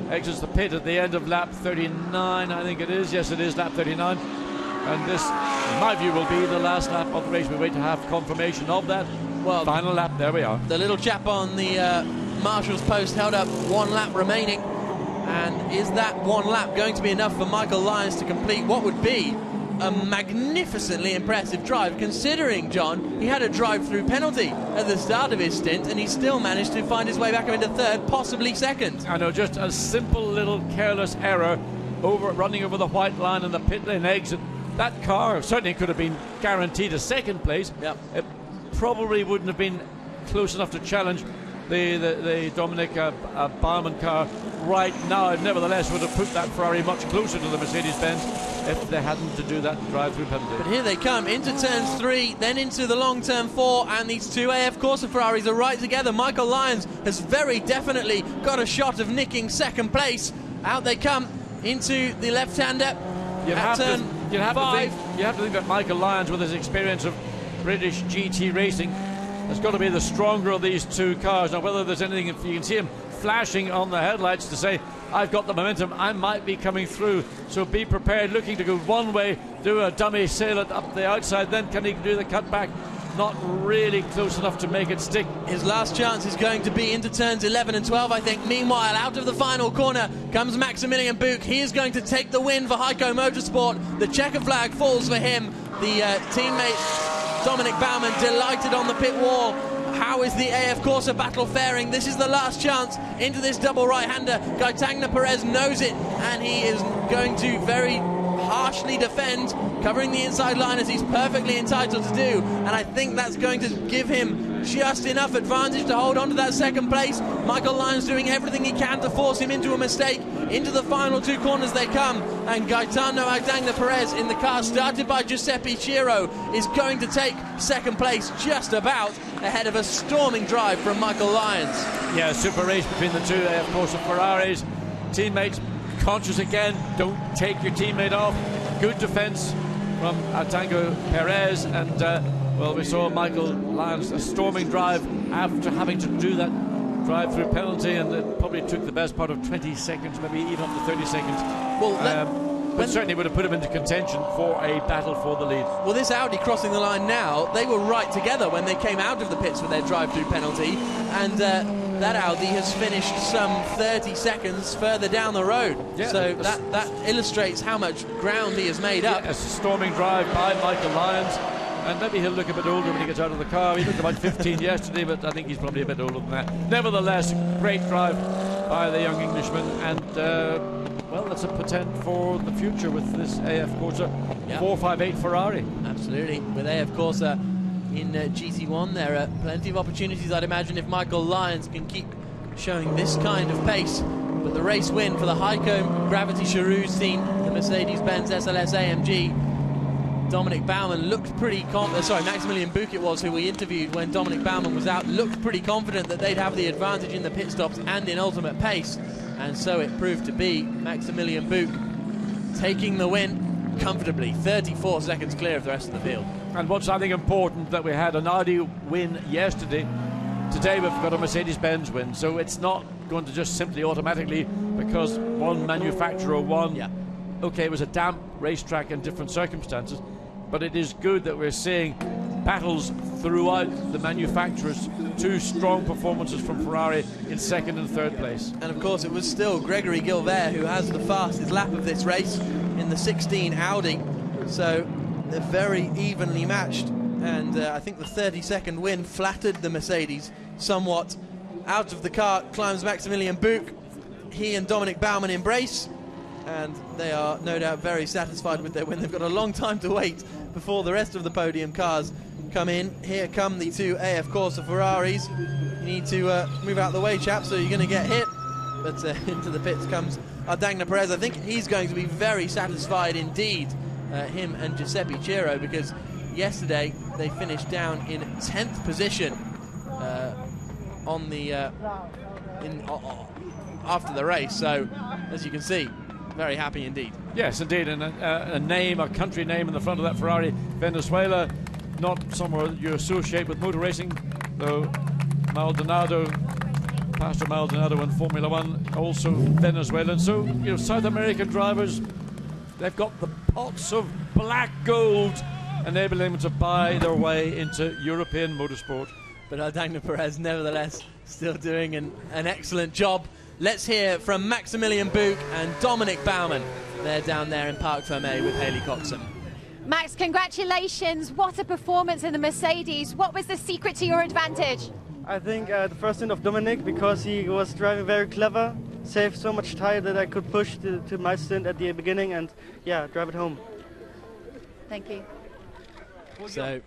Exits the pit at the end of lap 39, I think it is. Yes, it is lap 39. And this, in my view, will be the last lap of the race. We wait to have confirmation of that. Well, final lap, there we are. The little chap on the marshal's post held up 1 lap remaining. And is that 1 lap going to be enough for Michael Lyons to complete what would be a magnificently impressive drive, considering, John, he had a drive-through penalty at the start of his stint and he still managed to find his way back up into third, possibly second. I know, just a simple little careless error running over the white line and the pit lane exit. That car certainly could have been guaranteed a second place. Yep. It probably wouldn't have been close enough to challenge the Dominic Baumann car right now. Nevertheless, would have put that Ferrari much closer to the Mercedes-Benz if they hadn't to do that drive-through penalty. But here they come into turns 3, then into the long turn 4, and these two AF Corsa Ferraris are right together. Michael Lyons has very definitely got a shot of nicking second place. Out they come into the left-hander at turn 5. You have to think that Michael Lyons, with his experience of British GT racing, has got to be the stronger of these two cars. Now, whether there's anything, if you can see him flashing on the headlights to say, I've got the momentum, I might be coming through. So be prepared, looking to go one way, do a dummy sail it up the outside, then can he do the cutback? Not really close enough to make it stick. His last chance is going to be into turns 11 and 12, I think. Meanwhile, out of the final corner comes Maximilian Buch. He is going to take the win for Heiko Motorsport. The checker flag falls for him. The teammate Dominic Baumann delighted on the pit wall. How is the AF Corsa battle faring? This is the last chance into this double right-hander. Gaetano Perez knows it, and he is going to very harshly defend, covering the inside line as he's perfectly entitled to do, and I think that's going to give him just enough advantage to hold on to that second place. Michael Lyons doing everything he can to force him into a mistake. Into the final 2 corners they come, and Gaetano Adagna Perez in the car started by Giuseppe Ciro is going to take second place, just about ahead of a storming drive from Michael Lyons. Yeah, super race between the two, of course, of Ferraris. Teammates conscious again, don't take your teammate off. Good defence from Adengo Perez, and well, we saw Michael Lyons a storming drive after having to do that drive-through penalty, and it probably took the best part of 20 seconds, maybe even up to 30 seconds. Well, but certainly would have put him into contention for a battle for the lead. Well, this Audi crossing the line now, they were right together when they came out of the pits with their drive-through penalty, and that Audi has finished some 30 seconds further down the road. Yeah, so that illustrates how much ground he has made up. Yeah, a storming drive by Michael Lyons, and maybe he'll look a bit older when he gets out of the car. He looked about 15 yesterday, but I think he's probably a bit older than that. Nevertheless, great drive by the young Englishman, and well, that's a portent for the future with this AF Corsa 458 Ferrari. Absolutely. With AF Corsa in GT1, there are plenty of opportunities, I'd imagine, if Michael Lyons can keep showing this kind of pace. But the race win for the Heiko Gravity Charouz team, the Mercedes-Benz SLS AMG. Dominic Baumann looked pretty confident. Sorry, Maximilian Buch it was who we interviewed when Dominic Baumann was out. Looked pretty confident that they'd have the advantage in the pit stops and in ultimate pace. And so it proved to be. Maximilian Buch taking the win comfortably, 34 seconds clear of the rest of the field. And what's something important, that we had an Audi win yesterday. Today we've got a Mercedes-Benz win, so it's not going to just simply automatically because one manufacturer won. Yeah. Okay, it was a damp racetrack in different circumstances, but it is good that we're seeing battles throughout the manufacturers. Two strong performances from Ferrari in second and third place. And of course it was still Gregory Gilbert who has the fastest lap of this race in the 16 Audi. So they're very evenly matched, and I think the 30-second win flattered the Mercedes somewhat. Out of the car climbs Maximilian Buch. He and Dominic Baumann embrace, and they are no doubt very satisfied with their win. They've got a long time to wait before the rest of the podium cars come in. Here come the two AF Corsa Ferraris. You need to move out of the way, chaps, so you're going to get hit. But into the pits comes Ardagna Perez. I think he's going to be very satisfied indeed, him and Giuseppe Ciro, because yesterday they finished down in 10th position on the after the race. So as you can see, very happy indeed. Yes, indeed, and a name, a country name in the front of that Ferrari. Venezuela, not somewhere you associate with motor racing, though. Maldonado, Pastor Maldonado in Formula One, also Venezuelan. So, you know, South American drivers, they've got the pots of black gold, enabling them to buy their way into European motorsport. But Ardagna Perez, nevertheless, still doing an excellent job. Let's hear from Maximilian Buch and Dominic Baumann. They're down there in Parc Fermé with Haley Coxon. Max, congratulations. What a performance in the Mercedes. What was the secret to your advantage? I think the first stint of Dominic, because he was driving very clever, saved so much tire that I could push to my stint at the beginning and, yeah, drive it home. Thank you. So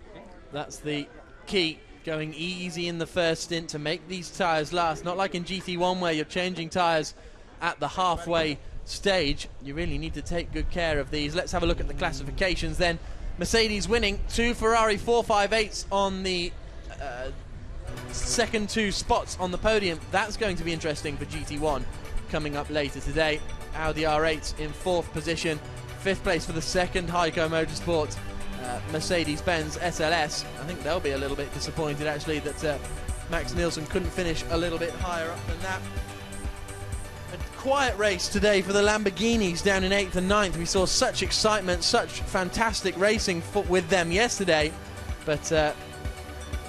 that's the key. Going easy in the first stint to make these tyres last. Not like in GT1 where you're changing tyres at the halfway stage. You really need to take good care of these. Let's have a look at the classifications then. Mercedes winning, 2 Ferrari 458s on the second 2 spots on the podium. That's going to be interesting for GT1 coming up later today. Audi R8 in 4th position, 5th place for the second Heiko Motorsport Mercedes-Benz SLS. I think they'll be a little bit disappointed actually that Max Nielsen couldn't finish a little bit higher up than that. A quiet race today for the Lamborghinis down in 8th and 9th. We saw such excitement, such fantastic racing with them yesterday, but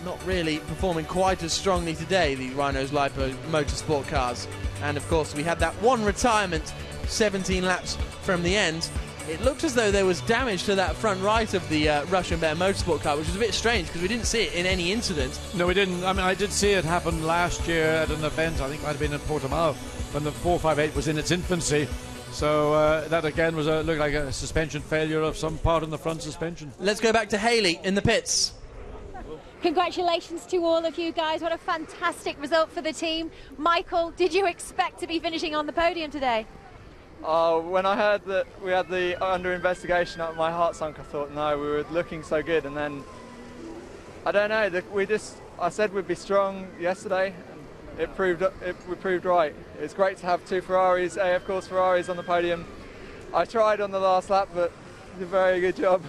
not really performing quite as strongly today, the Rhinos Lipo Motorsport cars. And of course we had that one retirement 17 laps from the end. It looked as though there was damage to that front right of the Russian Bear Motorsport car, which was a bit strange because we didn't see it in any incident. No, we didn't. I mean, I did see it happen last year at an event, I think it might have been in Portimao, when the 458 was in its infancy. So that again was looked like a suspension failure of some part in the front suspension. Let's go back to Haley in the pits. Congratulations to all of you guys. What a fantastic result for the team. Michael, did you expect to be finishing on the podium today? When I heard that we had the under investigation, my heart sunk. I thought, no, we were looking so good, and then I don't know. I said we'd be strong yesterday. We proved right. It's great to have 2 Ferraris, AF Corsa Ferraris on the podium. I tried on the last lap, but did a very good job.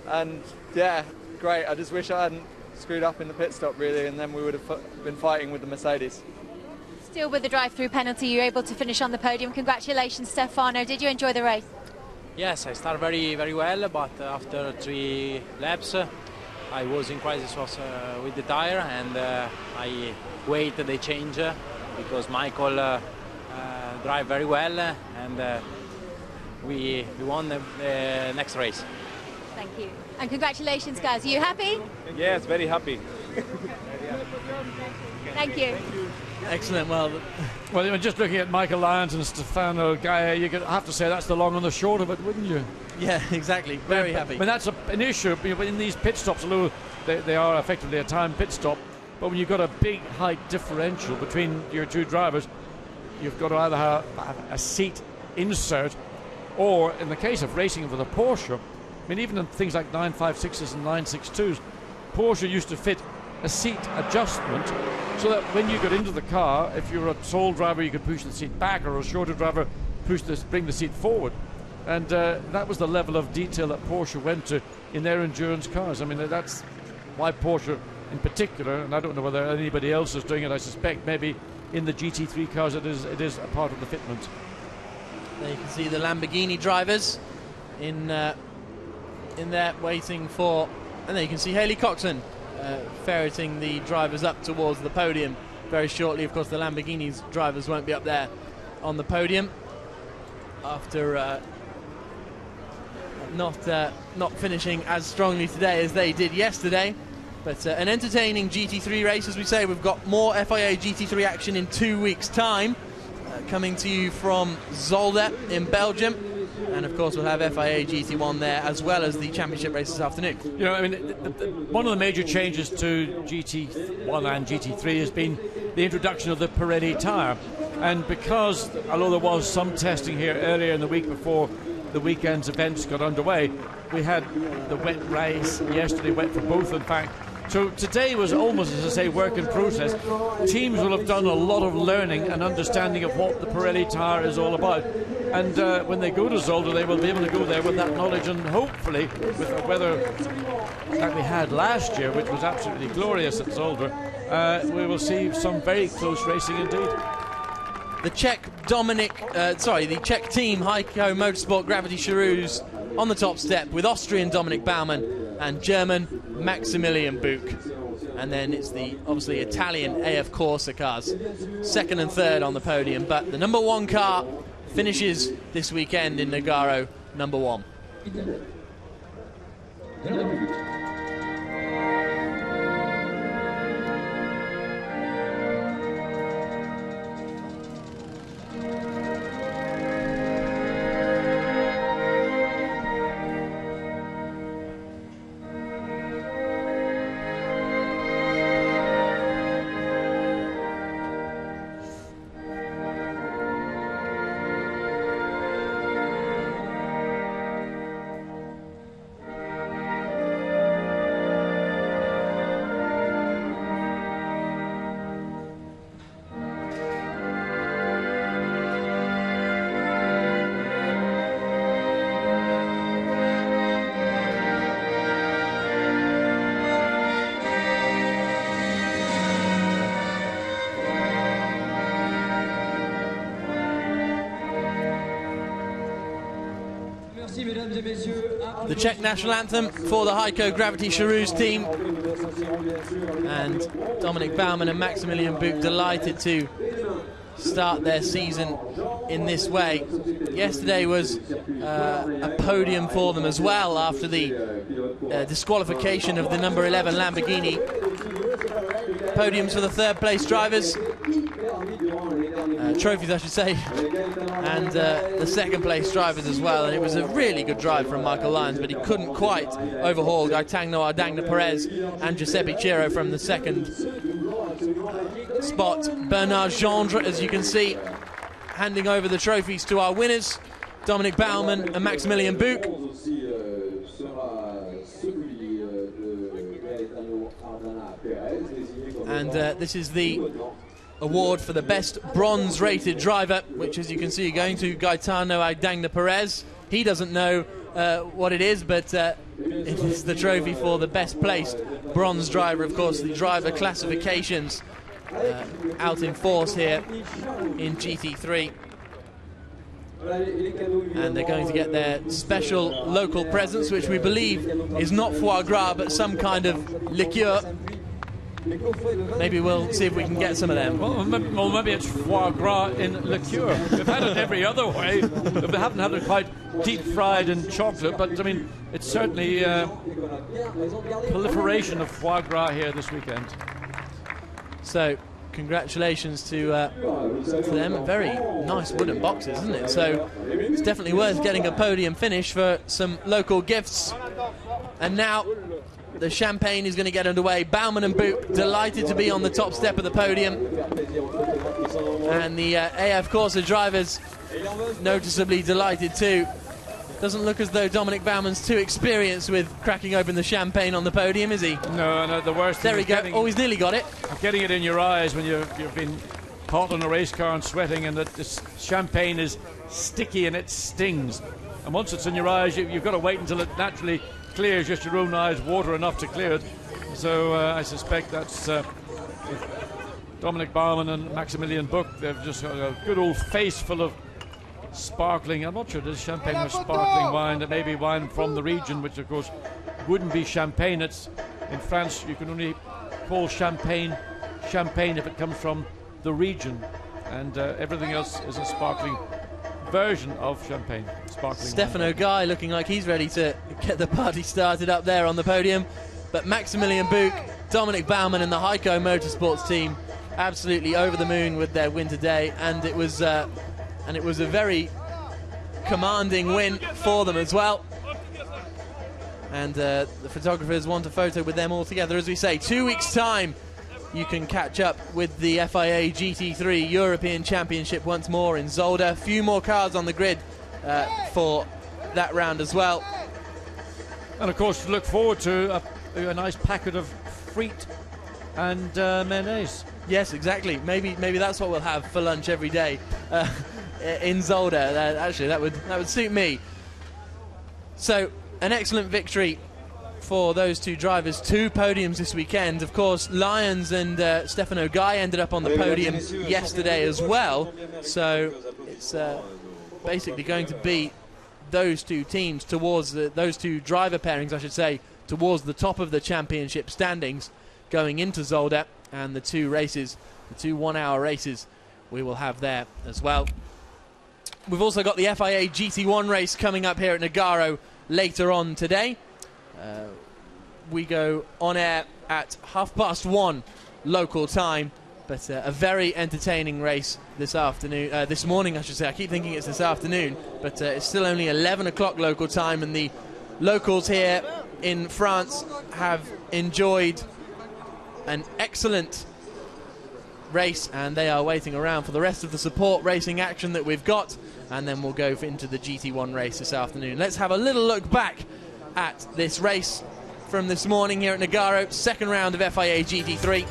And yeah, great. I just wish I hadn't screwed up in the pit stop really, and then we would have been fighting with the Mercedes. Still with the drive-through penalty, you're able to finish on the podium. Congratulations, Stefano. Did you enjoy the race? Yes, I started very well, but after 3 laps I was in crisis with the tire, and I waited the change because Michael drive very well, and we won the next race. Thank you. And congratulations, guys. Are you happy? Yes, very happy. Thank you. Excellent. Well, just looking at Michael Lyons and Stefano Gaia, you could have to say that's the long and the short of it, wouldn't you? yeah, exactly. Very happy. I mean, that's an issue in these pit stops, although they are effectively a timed pit stop. But when you've got a big height differential between your two drivers, you've got to either have a seat insert, or in the case of racing with a Porsche, I mean, even in things like 956s and 962s, Porsche used to fit a seat adjustment so that when you got into the car, if you were a tall driver, you could push the seat back, or a shorter driver bring the seat forward. And that was the level of detail that Porsche went to in their endurance cars. I mean, that's why Porsche in particular, and I don't know whether anybody else is doing it, I suspect maybe in the GT3 cars it is a part of the fitment. There you can see the Lamborghini drivers in there waiting for, and there you can see Haley Coxon ferreting the drivers up towards the podium very shortly. Of course, the Lamborghini's drivers won't be up there on the podium after not finishing as strongly today as they did yesterday. But an entertaining GT3 race, as we say. We've got more FIA GT3 action in 2 weeks' time, coming to you from Zolder in Belgium. And of course, we'll have FIA GT1 there, as well as the championship race this afternoon. You know, I mean, one of the major changes to GT1 and GT3 has been the introduction of the Pirelli tyre. And because, although there was some testing here earlier in the week before the weekend's events got underway, we had the wet race yesterday, wet for both, in fact. So today was almost, as I say, work in process. Teams will have done a lot of learning and understanding of what the Pirelli tyre is all about. And when they go to Zolder, they will be able to go there with that knowledge, and hopefully, with the weather that we had last year, which was absolutely glorious at Zolder, we will see some very close racing indeed. The Czech the Czech team, Heiko Motorsport Gravity Charouz, on the top step with Austrian Dominik Baumann and German Maximilian Buch. And then it's the obviously Italian AF Corsa cars, second and third on the podium. But the number one car finishes this weekend in Nogaro, number one. The Czech national anthem for the Heiko Gravity Charouz team, and Dominik Baumann and Maximilian Buch delighted to start their season in this way. Yesterday was a podium for them as well after the disqualification of the number 11 Lamborghini. Podiums for the third place drivers, trophies I should say, and the second place drivers as well. And it was a really good drive from Michael Lyons, but he couldn't quite overhaul Gaetano Ardagna Perez and Giuseppe Ciro from the second spot. Bernard Gendre, as you can see, handing over the trophies to our winners, Dominik Baumann and Maximilian Buch. And this is the award for the best bronze-rated driver, which, as you can see, going to Gaetano Ardagna Perez. He doesn't know what it is, but it is the trophy for the best-placed bronze driver. Of course, the driver classifications out in force here in GT3. And they're going to get their special local presents, which we believe is not foie gras, but some kind of liqueur. Maybe we'll see if we can get some of them. Well, maybe it's foie gras in liqueur. We've had it every other way. We haven't had it quite deep fried in chocolate, but I mean, it's certainly proliferation of foie gras here this weekend. So, congratulations to them. Very nice wooden boxes, isn't it? So, it's definitely worth getting a podium finish for some local gifts. And now, the champagne is going to get underway. Baumann and Boop delighted to be on the top step of the podium. And the AF Corsa drivers noticeably delighted too. Doesn't look as though Dominic Baumann's too experienced with cracking open the champagne on the podium, is he? No, the worst thing there we go. Oh, he's nearly got it. Getting it in your eyes when you've been caught in a race car and sweating, and that this champagne is sticky and it stings. And once it's in your eyes, you've got to wait until it naturally clears, just your own eyes, water enough to clear it. So I suspect that's Dominic Baumann and Maximilian Buch. They've just got a good old face full of sparkling. I'm not sure this champagne was sparkling wine. It may be wine from the region, which of course wouldn't be champagne. It's in France you can only call champagne if it comes from the region, and everything else is a sparkling version of champagne. Sparkling Stefano Guy looking like he's ready to get the party started up there on the podium, but Maximilian Buch, Dominic Baumann and the Heiko Motorsports team absolutely over the moon with their win today, and it was a very commanding win for them as well. And the photographers want a photo with them all together. As we say, 2 weeks time you can catch up with the FIA GT3 European Championship once more in Zolder. A few more cars on the grid for that round as well. And of course to look forward to a nice packet of frite and mayonnaise. Yes, exactly. Maybe that's what we'll have for lunch every day in Zolder. Actually, that would suit me. So, an excellent victory for those two drivers. 2 podiums this weekend. Of course, Lyons and Stefano Guy ended up on the podium yesterday as well. So it's basically going to be those two teams towards those two driver pairings, I should say, towards the top of the championship standings going into Zolder, and the 2 races, the 2 1-hour races we will have there as well. We've also got the FIA GT1 race coming up here at Nogaro later on today. We go on air at 1:30 local time, but a very entertaining race this afternoon, this morning I should say. I keep thinking it's this afternoon, but it's still only 11 o'clock local time, and the locals here in France have enjoyed an excellent race, and they are waiting around for the rest of the support racing action that we've got, and then we'll go into the GT1 race this afternoon. Let's have a little look back at this race from this morning here at Nagaro, second round of FIA GT3.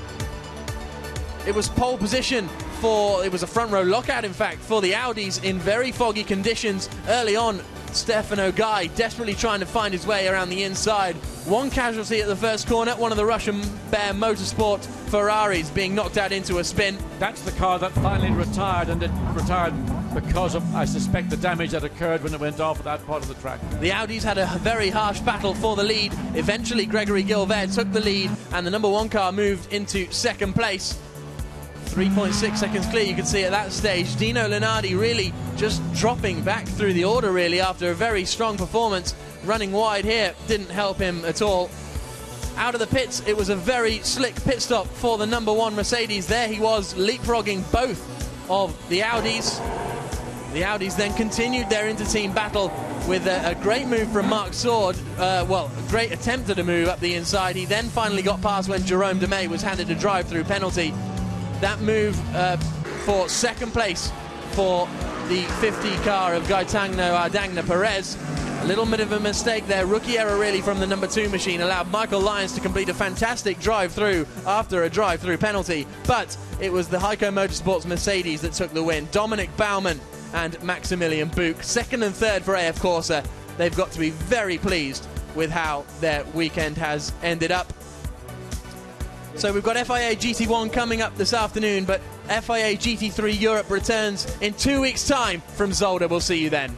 It was pole position it was a front row lockout in fact for the Audis in very foggy conditions early on. Stefano Guy desperately trying to find his way around the inside. One casualty at the first corner, one of the Russian Bear Motorsport Ferraris being knocked out into a spin. That's the car that finally retired, and it retired because of, I suspect, the damage that occurred when it went off at that part of the track. The Audis had a very harsh battle for the lead. Eventually Gregory Gilbert took the lead, and the number 1 car moved into second place. 3.6 seconds clear, you can see at that stage. Dino Lenardi really just dropping back through the order really after a very strong performance. Running wide here didn't help him at all. Out of the pits, it was a very slick pit stop for the number 1 Mercedes. There he was, leapfrogging both of the Audis. The Audis then continued their inter-team battle with a great move from Marc Sword. Well, a great attempt at a move up the inside. He then finally got past when Jerome Demey was handed a drive-through penalty. That move for second place for the 50 car of Gaetano Ardagna Perez. A little bit of a mistake there, rookie error really from the number 2 machine, allowed Michael Lyons to complete a fantastic drive-through after a drive-through penalty, but it was the Heiko Motorsports Mercedes that took the win. Dominic Baumann and Maximilian Buch, second and third for AF Corsa. They've got to be very pleased with how their weekend has ended up. So we've got FIA GT1 coming up this afternoon, but FIA GT3 Europe returns in 2 weeks' time from Zolder. We'll see you then.